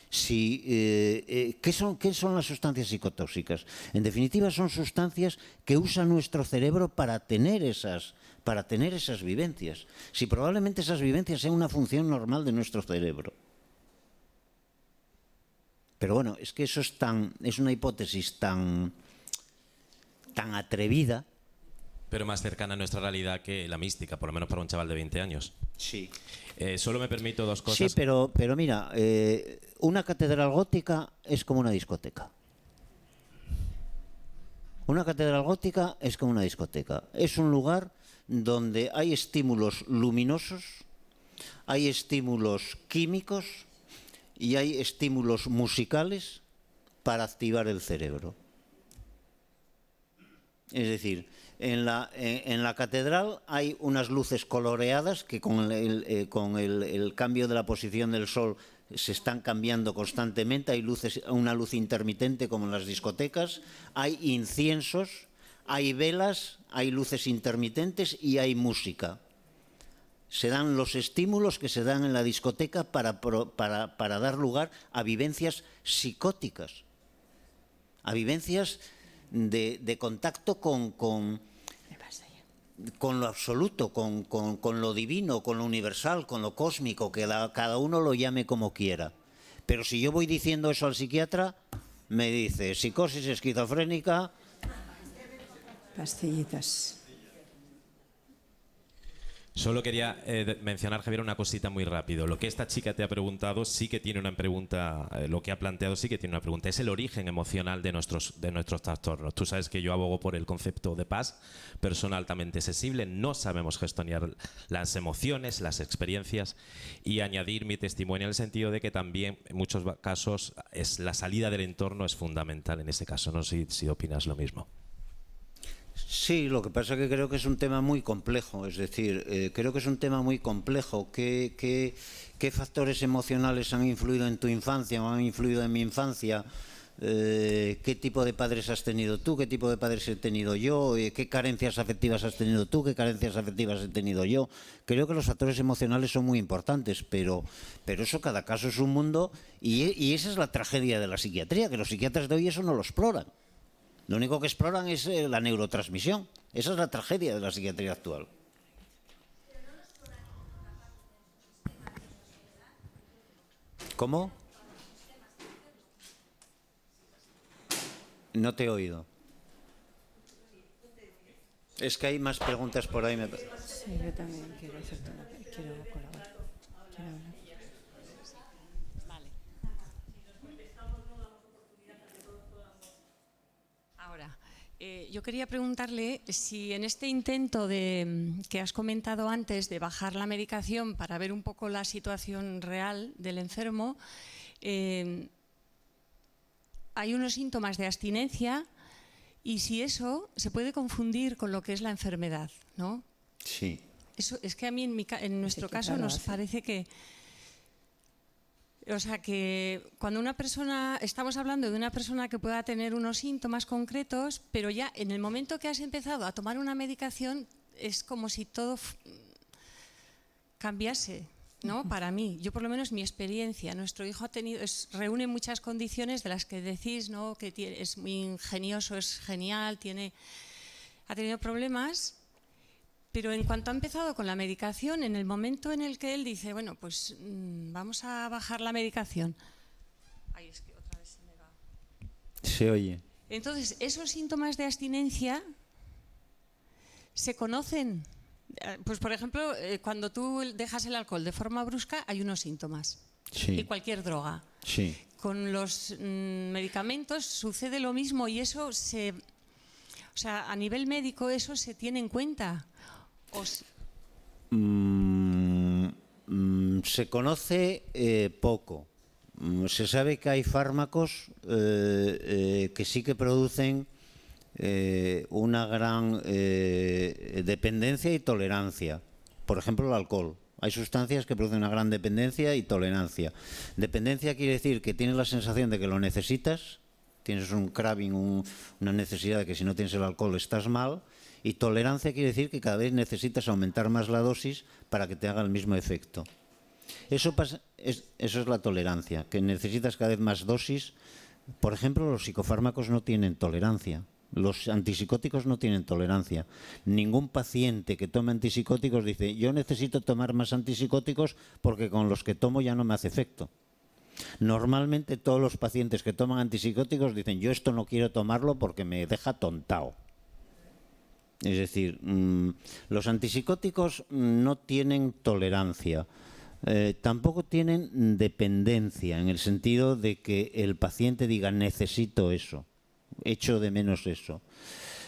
S3: ¿Qué son las sustancias psicotóxicas? En definitiva, son sustancias que usa nuestro cerebro para tener esas vivencias. Si probablemente esas vivencias sean una función normal de nuestro cerebro. Pero bueno, es que eso es una hipótesis tan atrevida.
S9: Pero más cercana a nuestra realidad que la mística, por lo menos para un chaval de 20 años.
S3: Sí.
S9: Solo me permito dos cosas.
S3: Sí, pero mira, una catedral gótica es como una discoteca. Una catedral gótica es como una discoteca. Es un lugar donde hay estímulos luminosos, hay estímulos químicos y hay estímulos musicales para activar el cerebro. Es decir, en la catedral hay unas luces coloreadas que con el cambio de la posición del sol se están cambiando constantemente. Hay una luz intermitente como en las discotecas, hay inciensos, hay velas, hay luces intermitentes y hay música. Se dan los estímulos que se dan en la discoteca para dar lugar a vivencias psicóticas, a vivencias de contacto con lo absoluto, con lo divino, con lo universal, con lo cósmico, que cada uno lo llame como quiera. Pero si yo voy diciendo eso al psiquiatra, me dice psicosis esquizofrénica.
S2: Pastillitas.
S9: Solo quería mencionar, Javier, una cosita muy rápido. Lo que esta chica te ha preguntado sí que tiene una pregunta, lo que ha planteado sí que tiene una pregunta. Es el origen emocional de nuestros trastornos. Tú sabes que yo abogo por el concepto de paz, persona altamente sensible. No sabemos gestionar las emociones, las experiencias, y añadir mi testimonio en el sentido de que también en muchos casos la salida del entorno es fundamental en ese caso. No sé si opinas lo mismo.
S3: Sí, lo que pasa es que creo que es un tema muy complejo, es decir, creo que es un tema muy complejo. ¿Qué factores emocionales han influido en tu infancia o han influido en mi infancia qué tipo de padres has tenido tú, qué tipo de padres he tenido yo, qué carencias afectivas has tenido tú, qué carencias afectivas he tenido yo. Creo que los factores emocionales son muy importantes, pero eso, cada caso es un mundo, y esa es la tragedia de la psiquiatría, que los psiquiatras de hoy eso no lo exploran. Lo único que exploran es la neurotransmisión. Esa es la tragedia de la psiquiatría actual. ¿Cómo? No te he oído. Es que hay más preguntas por ahí.
S2: Sí, yo también quiero hacerte quiero colaborar. Quiero hablar.
S12: Vale. Ahora, yo quería preguntarle si en este intento que has comentado antes de bajar la medicación para ver un poco la situación real del enfermo, hay unos síntomas de abstinencia, y si eso se puede confundir con lo que es la enfermedad, ¿no?
S3: Sí.
S12: Eso, es que a mí en nuestro caso nos parece que, o sea, que cuando una persona, estamos hablando de una persona que pueda tener unos síntomas concretos, pero ya en el momento que has empezado a tomar una medicación es como si todo cambiase, ¿no? Para mí, yo por lo menos mi experiencia, nuestro hijo reúne muchas condiciones de las que decís, ¿no? Que es muy ingenioso, es genial, ha tenido problemas, pero en cuanto ha empezado con la medicación, en el momento en el que él dice, bueno, pues vamos a bajar la medicación. Ay, es que otra vez se me va.
S3: Se oye.
S12: Entonces, esos síntomas de abstinencia se conocen. Pues, por ejemplo, cuando tú dejas el alcohol de forma brusca, hay unos síntomas.
S3: Sí.
S12: Y cualquier droga.
S3: Sí.
S12: Con los medicamentos sucede lo mismo, y eso o sea, a nivel médico eso se tiene en cuenta.
S3: Se conoce poco. Se sabe que hay fármacos que sí que producen una gran dependencia y tolerancia. Por ejemplo, el alcohol. Hay sustancias que producen una gran dependencia y tolerancia. Dependencia quiere decir que tienes la sensación de que lo necesitas, tienes un craving, una necesidad de que si no tienes el alcohol estás mal. Y tolerancia quiere decir que cada vez necesitas aumentar más la dosis para que te haga el mismo efecto. Eso es la tolerancia, que necesitas cada vez más dosis. Por ejemplo, los psicofármacos no tienen tolerancia. Los antipsicóticos no tienen tolerancia. Ningún paciente que tome antipsicóticos dice, yo necesito tomar más antipsicóticos porque con los que tomo ya no me hace efecto. Normalmente todos los pacientes que toman antipsicóticos dicen, yo esto no quiero tomarlo porque me deja tontao. Es decir, los antipsicóticos no tienen tolerancia, tampoco tienen dependencia, en el sentido de que el paciente diga necesito eso, echo de menos eso.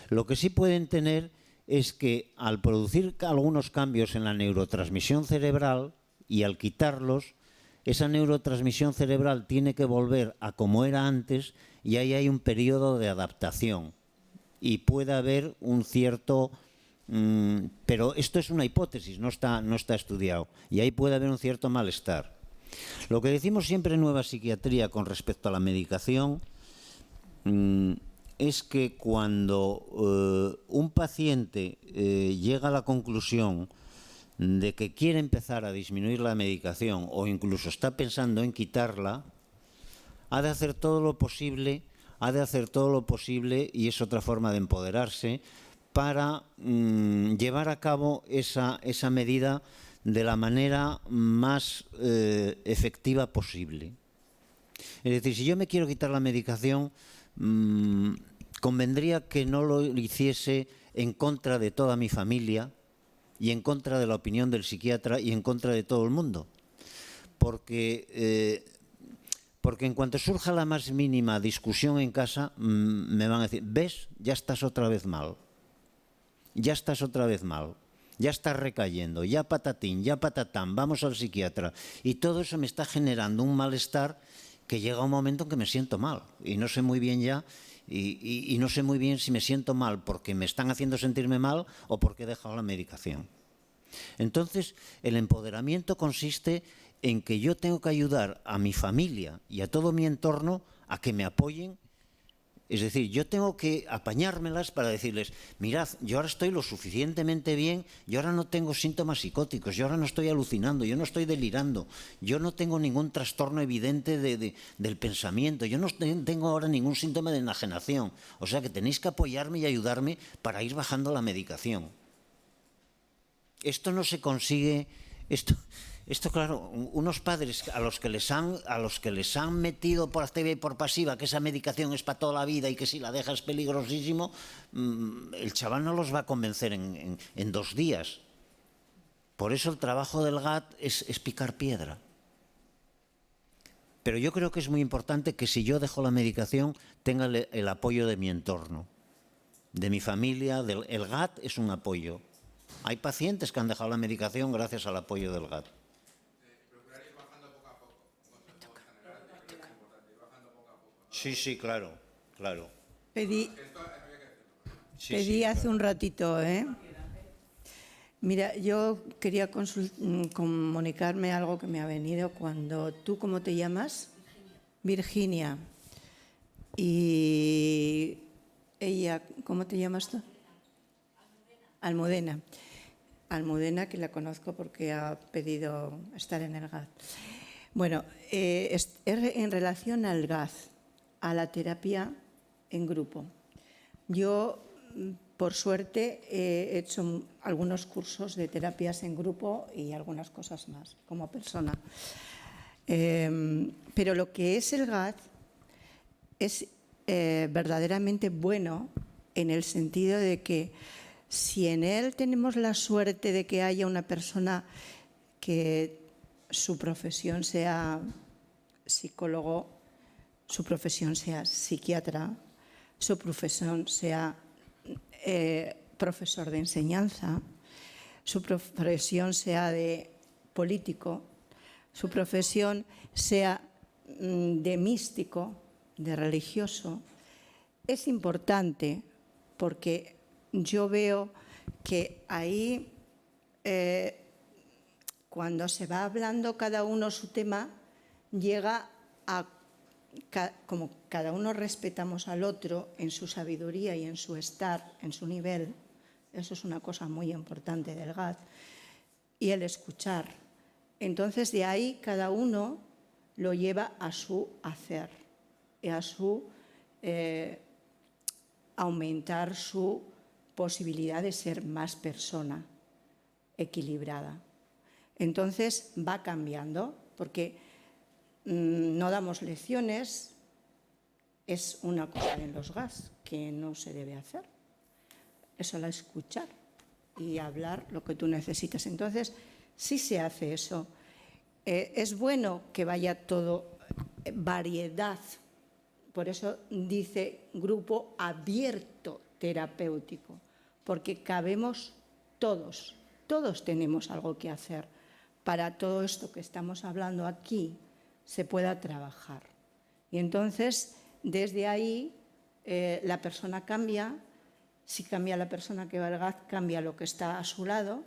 S3: Lo que sí pueden tener es que al producir algunos cambios en la neurotransmisión cerebral y al quitarlos, esa neurotransmisión cerebral tiene que volver a como era antes, y ahí hay un periodo de adaptación. Y puede haber un cierto... pero esto es una hipótesis, no está estudiado. Y ahí puede haber un cierto malestar. Lo que decimos siempre en Nueva Psiquiatría con respecto a la medicación es que cuando un paciente llega a la conclusión de que quiere empezar a disminuir la medicación o incluso está pensando en quitarla, ha de hacer todo lo posible... y es otra forma de empoderarse para llevar a cabo esa medida de la manera más efectiva posible. Es decir, si yo me quiero quitar la medicación, convendría que no lo hiciese en contra de toda mi familia y en contra de la opinión del psiquiatra y en contra de todo el mundo. Porque en cuanto surja la más mínima discusión en casa, me van a decir, ¿ves? Ya estás otra vez mal. Ya estás otra vez mal. Ya estás recayendo. Ya patatín, ya patatán, vamos al psiquiatra. Y todo eso me está generando un malestar que llega un momento en que me siento mal. Y no sé muy bien ya, y no sé muy bien si me siento mal porque me están haciendo sentirme mal o porque he dejado la medicación. Entonces, el empoderamiento consiste en que yo tengo que ayudar a mi familia y a todo mi entorno a que me apoyen. Es decir, yo tengo que apañármelas para decirles, mirad, yo ahora estoy lo suficientemente bien, yo ahora no tengo síntomas psicóticos, yo ahora no estoy alucinando, yo no estoy delirando, yo no tengo ningún trastorno evidente del pensamiento, yo no tengo ahora ningún síntoma de enajenación. O sea que tenéis que apoyarme y ayudarme para ir bajando la medicación. Esto no se consigue... Esto, claro, unos padres a los que les han metido por activa y por pasiva que esa medicación es para toda la vida y que si la deja es peligrosísimo, el chaval no los va a convencer en 2 días. Por eso el trabajo del GAT es picar piedra. Pero yo creo que es muy importante que si yo dejo la medicación tenga el apoyo de mi entorno, de mi familia. El GAT es un apoyo. Hay pacientes que han dejado la medicación gracias al apoyo del GAT. Sí, claro.
S2: Pedí hace un ratito, Mira, yo quería comunicarme algo que me ha venido cuando tú, ¿cómo te llamas? Virginia. Y ella, ¿cómo te llamas tú? Almudena. Almudena, que la conozco porque ha pedido estar en el GAT. Bueno, en relación al GAT, a la terapia en grupo. Yo, por suerte, he hecho algunos cursos de terapias en grupo y algunas cosas más como persona. Pero lo que es el GAT es verdaderamente bueno en el sentido de que si en él tenemos la suerte de que haya una persona que su profesión sea psicólogo, su profesión sea psiquiatra, su profesión sea profesor de enseñanza, su profesión sea de político, su profesión sea de místico, de religioso, es importante porque yo veo que ahí, cuando se va hablando cada uno su tema, llega a, como cada uno respetamos al otro en su sabiduría y en su estar, en su nivel, eso es una cosa muy importante del GAT, y el escuchar. Entonces, de ahí cada uno lo lleva a su hacer y a su aumentar su posibilidad de ser más persona equilibrada. Entonces va cambiando, porque no damos lecciones, es una cosa en los GAS que no se debe hacer. Es solo escuchar y hablar lo que tú necesitas. Entonces, sí se hace eso. Es bueno que vaya todo variedad. Por eso dice grupo abierto terapéutico, porque cabemos todos, todos tenemos algo que hacer para todo esto que estamos hablando aquí se pueda trabajar. Y entonces, desde ahí, la persona cambia. Si cambia la persona que va al GAT, cambia lo que está a su lado,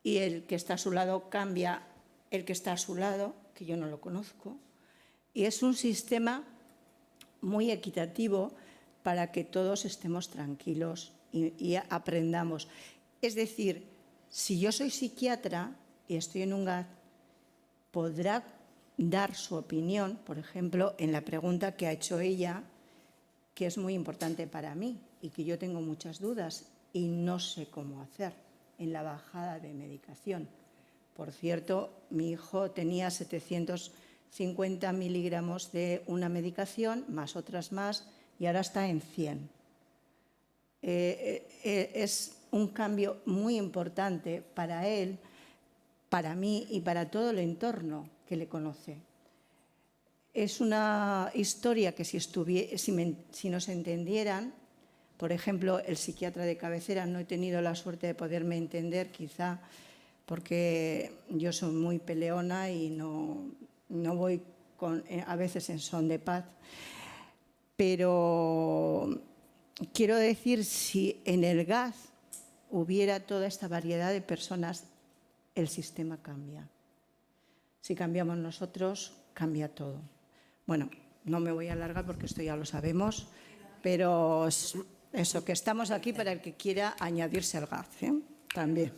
S2: y el que está a su lado cambia el que está a su lado, que yo no lo conozco. Y es un sistema muy equitativo para que todos estemos tranquilos y aprendamos. Es decir, si yo soy psiquiatra y estoy en un GAT, podrá dar su opinión, por ejemplo, en la pregunta que ha hecho ella, que es muy importante para mí y que yo tengo muchas dudas y no sé cómo hacer en la bajada de medicación. Por cierto, mi hijo tenía 750 miligramos de una medicación, más otras más, y ahora está en 100. Es un cambio muy importante para él, para mí y para todo el entorno que le conoce. Es una historia que si nos entendieran, por ejemplo, el psiquiatra de cabecera, no he tenido la suerte de poderme entender, quizá porque yo soy muy peleona y no voy a veces en son de paz. Pero quiero decir, si en el GAT hubiera toda esta variedad de personas, el sistema cambia. Si cambiamos nosotros, cambia todo. Bueno, no me voy a alargar porque esto ya lo sabemos, pero eso, que estamos aquí para el que quiera añadirse al gas, ¿eh? También.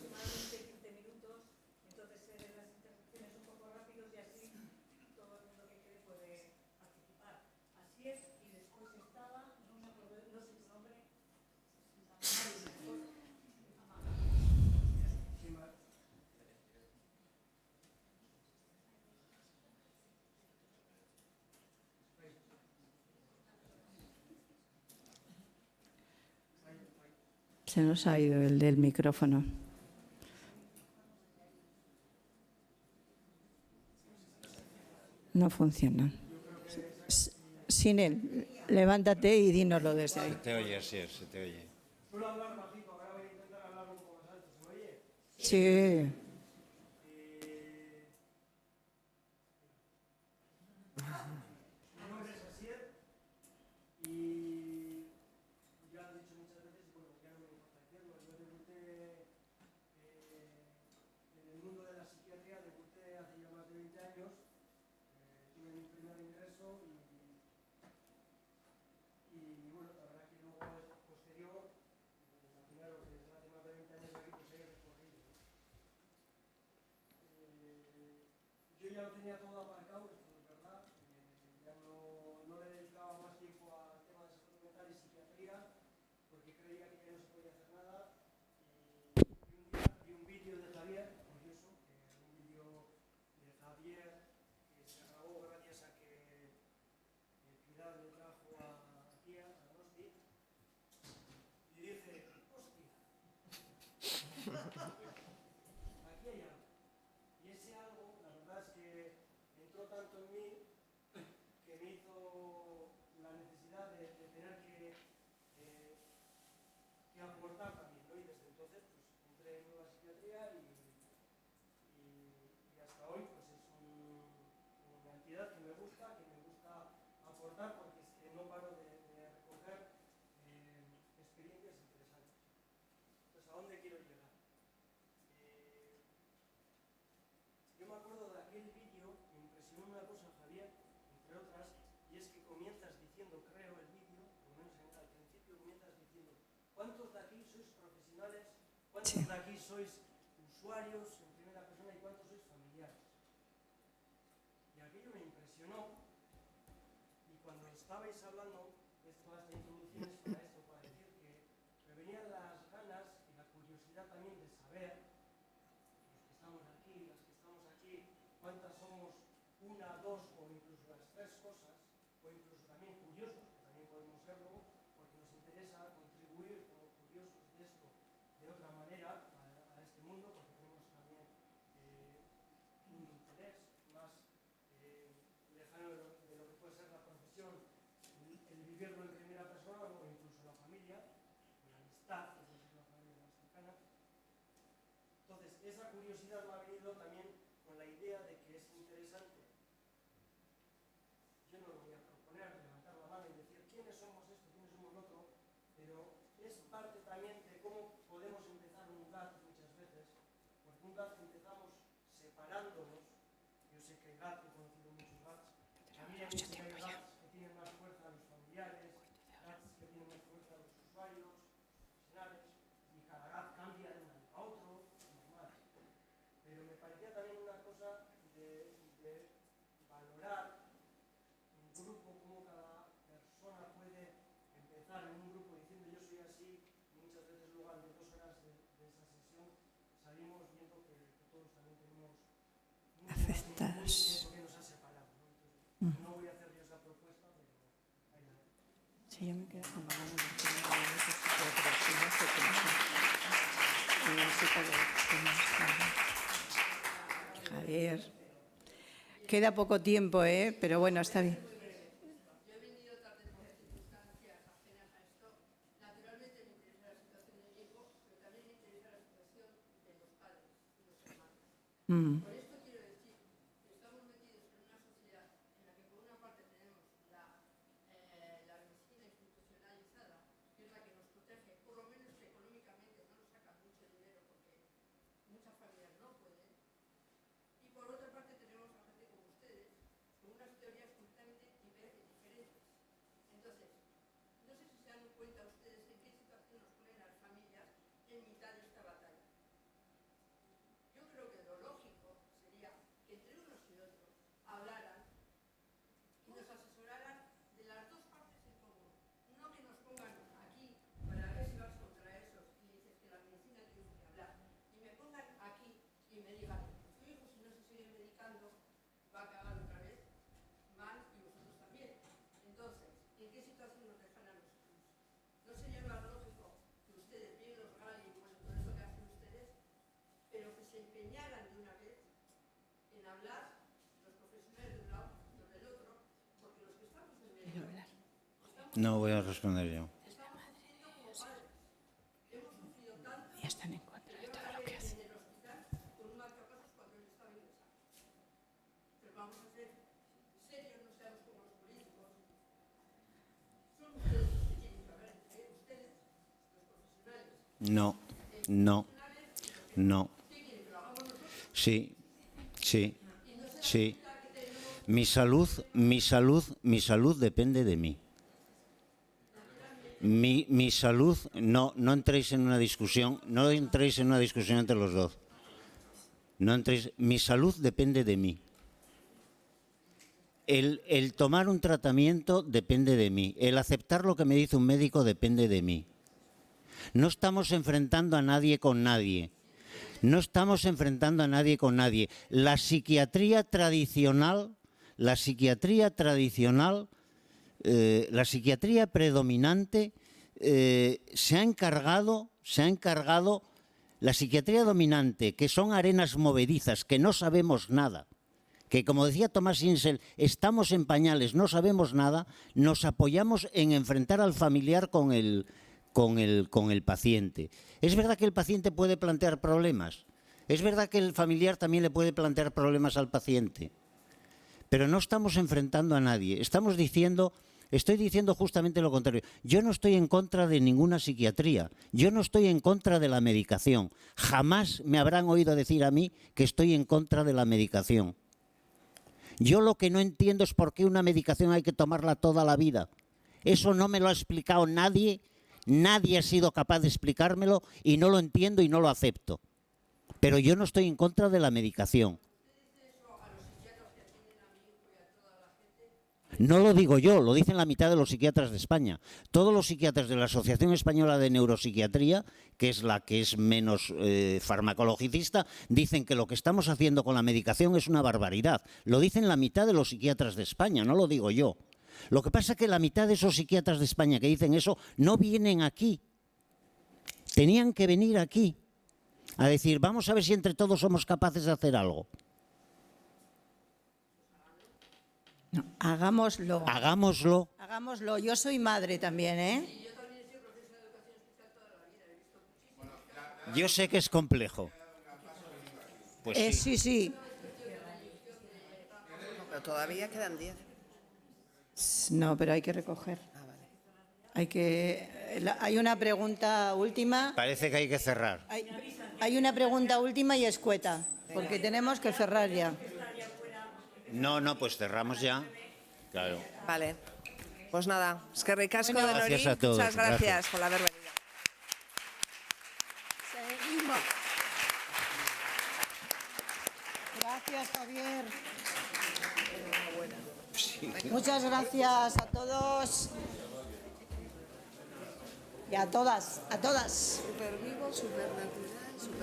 S2: Se nos ha ido el del micrófono. No funciona. Sin él, levántate y dínoslo desde ahí.
S3: Se te oye, Asier, se te oye.
S13: ¿Puedo hablar bajito? Ahora voy a intentar hablar un poco más alto. ¿Se me oye?
S2: Sí.
S13: Mi nombre es Asier y ya lo he dicho muchas veces y bueno, ya no me importa decirlo. Yo debuté en el mundo de la psiquiatría, debuté hace ya más de 20 años. Tuve mi primer ingreso y bueno, la verdad que luego posterior, al final, desde hace más de 20 años aquí, pues he recorrido. Yo ya lo tenía todo aparcado, esto es verdad. Ya no le dedicaba más tiempo al tema de salud mental y psiquiatría, porque creía que ya no se podía hacer nada. Y un día vi un vídeo de Javier, curioso, un vídeo de Javier que se grabó gracias a que Pilar le trajo aquí a Donosti, y dice, hostia, aquí hay algo. Y ese algo, la verdad es que entró tanto en mí que me hizo la necesidad de tener que aportar también, ¿no? Y desde entonces pues entré en nueva psiquiatría y hasta hoy pues es una entidad que me gusta aportar porque es que no paro de recoger experiencias interesantes. Entonces, ¿a dónde quiero llegar? Yo me acuerdo de aquel vídeo, me impresionó una cosa, Javier, entre otras, y es que comienzas diciendo, creo, el vídeo, por lo menos al principio comienzas diciendo, ¿cuántos de aquí sois profesionales? ¿Cuántos de aquí sois usuarios en primera persona y cuántos sois familiares? Y aquello me impresionó, y cuando estabais hablando, toda esta introducción es para esto, para decir que me venían las ganas y la curiosidad también de saber, los que estamos aquí, las que estamos aquí, cuántas somos una, dos o incluso las tres cosas, o incluso también curiosos, que también podemos serlo, porque nos interesa contribuir como curiosos de esto de otra manera a este mundo, porque tenemos también un interés más lejano de lo que puede ser la profesión, el vivirlo en primera persona o incluso la familia, la amistad, que puede ser una familia más cercana. Entonces, esa curiosidad me ha venido también con la idea de que es interesante. Yo no lo voy a proponer, levantar la mano y decir quiénes somos esto, quiénes somos lo otro, pero es parte también de cómo podemos empezar un GAT muchas veces, porque un GAT empezamos separándonos. Yo sé que GAT, he conocido muchos GATs, también hay GATs que tienen más fuerza a los familiares, GATs que tienen más fuerza a los usuarios, profesionales, y cada GAT cambia de un año a otro, normal. Pero me parecía también una cosa de valorar un grupo, cómo cada persona puede empezar en un grupo diciendo yo soy así, y muchas veces luego de 2 horas de esa sesión salimos viendo que todos también tenemos
S2: afectadas.
S13: que nos ha separado, ¿no? Entonces, no voy a hacer yo esa propuesta, pero ahí la dejo.
S2: Sí, yo me quedo con la mano de Javier. Queda poco tiempo, pero bueno, está bien.
S14: Yo he venido tarde por circunstancias ajenas a esto. Naturalmente me interesa la situación del hijo, pero también me interesa la situación de los padres y los hermanos. Por esto quiero decir que estamos metidos en una sociedad en la que por una parte tenemos la medicina institucionalizada, que es la que nos protege, por lo menos económicamente, no nos saca mucho
S3: No voy a responder yo.
S2: Y están en contra de todo lo que hacen.
S3: No, no, no. Sí, sí, sí. Mi salud depende de mí. Mi salud, no entréis en una discusión, entre los dos. No entréis, mi salud depende de mí. El tomar un tratamiento depende de mí. El aceptar lo que me dice un médico depende de mí. No estamos enfrentando a nadie con nadie. No estamos enfrentando a nadie con nadie. La psiquiatría tradicional, la psiquiatría predominante se ha encargado, la psiquiatría dominante, que son arenas movedizas, que no sabemos nada, que como decía Thomas Insel, estamos en pañales, no sabemos nada, nos apoyamos en enfrentar al familiar con el paciente. Es verdad que el paciente puede plantear problemas, es verdad que el familiar también le puede plantear problemas al paciente, pero no estamos enfrentando a nadie. Estoy diciendo justamente lo contrario. Yo no estoy en contra de ninguna psiquiatría, yo no estoy en contra de la medicación. Jamás me habrán oído decir a mí que estoy en contra de la medicación. Yo lo que no entiendo es por qué una medicación hay que tomarla toda la vida. Eso no me lo ha explicado nadie. Nadie ha sido capaz de explicármelo y no lo entiendo y no lo acepto. Pero yo no estoy en contra de la medicación. No lo digo yo, lo dicen la mitad de los psiquiatras de España. Todos los psiquiatras de la Asociación Española de Neuropsiquiatría, que es la que es menos farmacologicista, dicen que lo que estamos haciendo con la medicación es una barbaridad. Lo dicen la mitad de los psiquiatras de España, no lo digo yo. Lo que pasa es que la mitad de esos psiquiatras de España que dicen eso no vienen aquí. Tenían que venir aquí a decir, vamos a ver si entre todos somos capaces de hacer algo.
S2: No, hagámoslo.
S3: Hagámoslo.
S2: Hagámoslo. Yo soy madre también, ¿eh?
S3: Yo sé que es complejo. Pues
S2: sí, sí.
S1: Pero todavía quedan 10.
S2: No, pero hay que recoger. Hay una pregunta última.
S3: Parece que hay que cerrar.
S2: Hay una pregunta última y escueta, porque tenemos que cerrar ya.
S3: No, pues cerramos ya. Claro.
S1: Vale. Pues nada, es que ricasco de
S3: Gracias
S1: Nori.
S3: a todos.
S1: Muchas gracias por haber venido.
S2: Seguimos. Gracias, Javier. Muchas gracias a todos y a todas, a todas.
S1: Súper vivo, súper natural, súper...